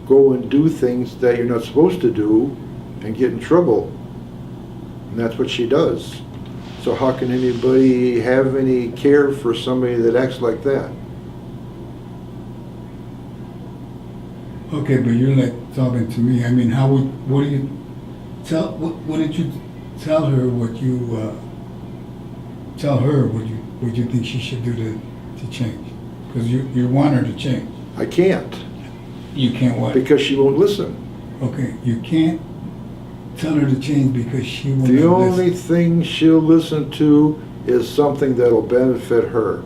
go and do things that you're not supposed to do and get in trouble? And that's what she does. So how can anybody have any care for somebody that acts like that? Okay, but you're like talking to me. I mean, what do you tell, what did you tell her what you think she should do to change? Because you want her to change. I can't. You can't what? Because she won't listen. Okay, you can't tell her to change because she won't The listen. only thing she'll listen to is something that'll benefit her.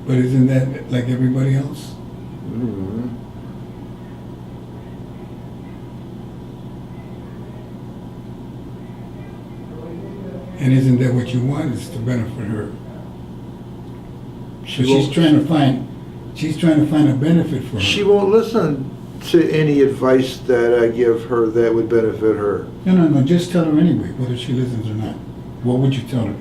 But isn't that like everybody else? Mm-hmm. And isn't that what you want, is to benefit her? She So she's won't- trying to find a benefit for her. She won't listen to any advice that I give her that would benefit her. No, just tell her anyway, whether she listens or not. What would you tell her?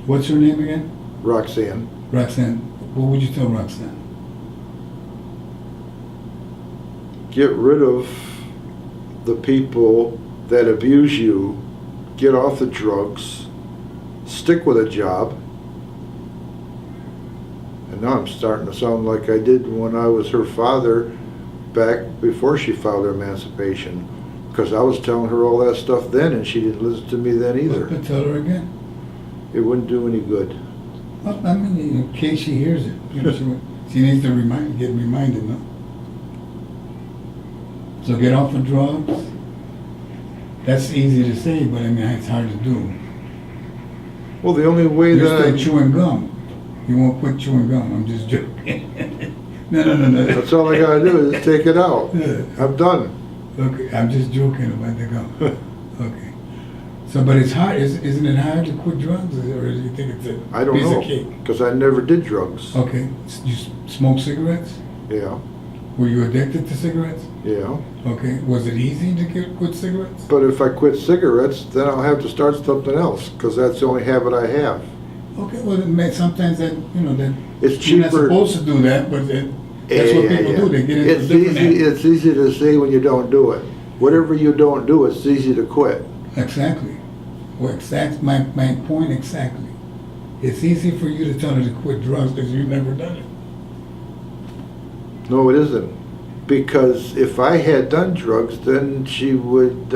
What's her name again? Roxanne, Roxanne. What would you tell Roxanne? get rid of the people that abuse you, get off the drugs, stick with a job. And now I'm starting to sound like I did when I was her father back before she filed her emancipation. Because I was telling her all that stuff then and she didn't listen to me then either. But tell her again. It wouldn't do any good. Well, I mean, in case she hears it, you know, she needs to get reminded, no? So get off of drugs. That's easy to say, but I mean, it's hard to do. Well, the only way You're that still chewing gum. You won't quit chewing gum. I'm just joking. No. that's all I gotta do is take it out. Yeah. I'm done. Okay, I'm just joking about the gum. Okay. So, but it's hard. Isn't it hard to quit drugs, or do you think it's a I don't piece know, of cake? because I never did drugs. Okay. You smoke cigarettes? Yeah, Were you addicted to cigarettes? yeah. Okay. Was it easy to quit cigarettes? But if I quit cigarettes, then I'll have to start something else, because that's the only habit I have. Okay. Well, sometimes that that It's you're not cheaper. supposed to do that, but that's what people do. They get into It's different easy. habits. It's easy to say when you don't do it. Whatever you don't do, it's easy to quit. Exactly. Well, my point exactly. It's easy for you to tell her to quit drugs because you've never done it. No, it isn't. Because if I had done drugs, then she would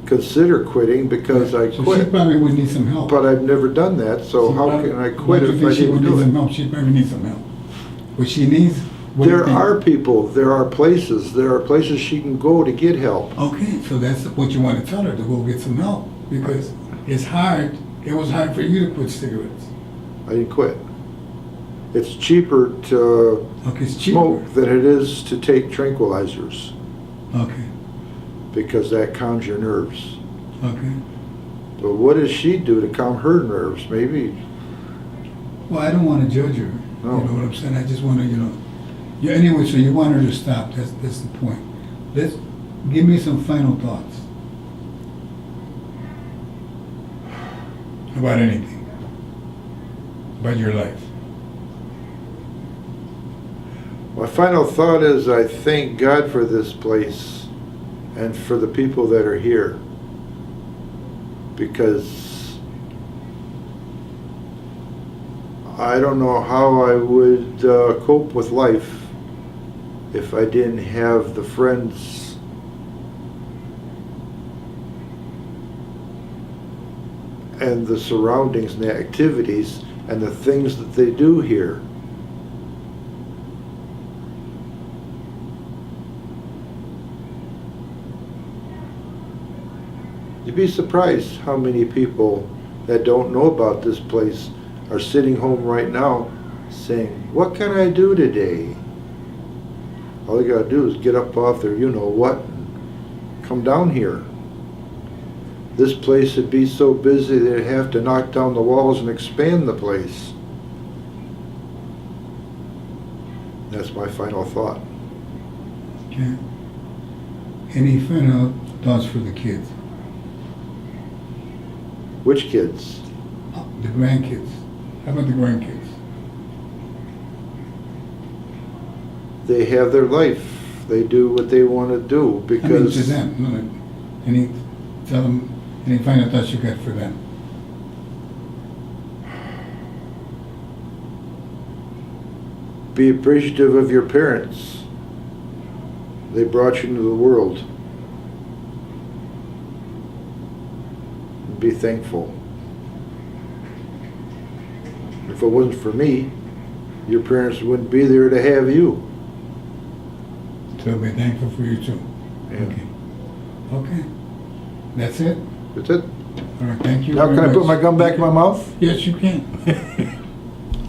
consider quitting because I So she quit. probably would need some help. But I've never done that, so She how probably- can I Don't quit you if think I she would didn't need do some it? help? She probably needs some help. What she needs. What do you There think? are people, there are places she can go to get help. Okay, so that's what you want to tell her, to go get some help, because it's hard. It was hard for you to quit cigarettes. I didn't quit. It's cheaper to Okay, it's cheaper. smoke than it is to take tranquilizers, Okay, because that calms your nerves. okay. But what does she do to calm her nerves? Maybe, Well, I don't want to judge her. No. You know what I'm saying? I just want to, Yeah, anyway, so you want her to stop. That's the point. Give me some final thoughts about anything, about your life. My final thought is I thank God for this place and for the people that are here. Because I don't know how I would cope with life if I didn't have the friends and the surroundings and the activities and the things that they do here. You'd be surprised how many people that don't know about this place are sitting home right now saying, what can I do today? All they gotta do is get up off their you-know-what and come down here. This place would be so busy they'd have to knock down the walls and expand the place. That's my final thought. Okay. Any final thoughts for the kids? Which kids? The grandkids. How about the grandkids? They have their life. They do what they want to do I mean, because to them. No, any, tell them, any final thoughts you got for them? be appreciative of your parents. They brought you into the world. Be thankful. If it wasn't for me, your parents wouldn't be there to have you. So be thankful for you too. Yeah. Okay. Okay. That's it? That's it. All right, thank you Now very can I put much. my gum back in my mouth? Yes, you can.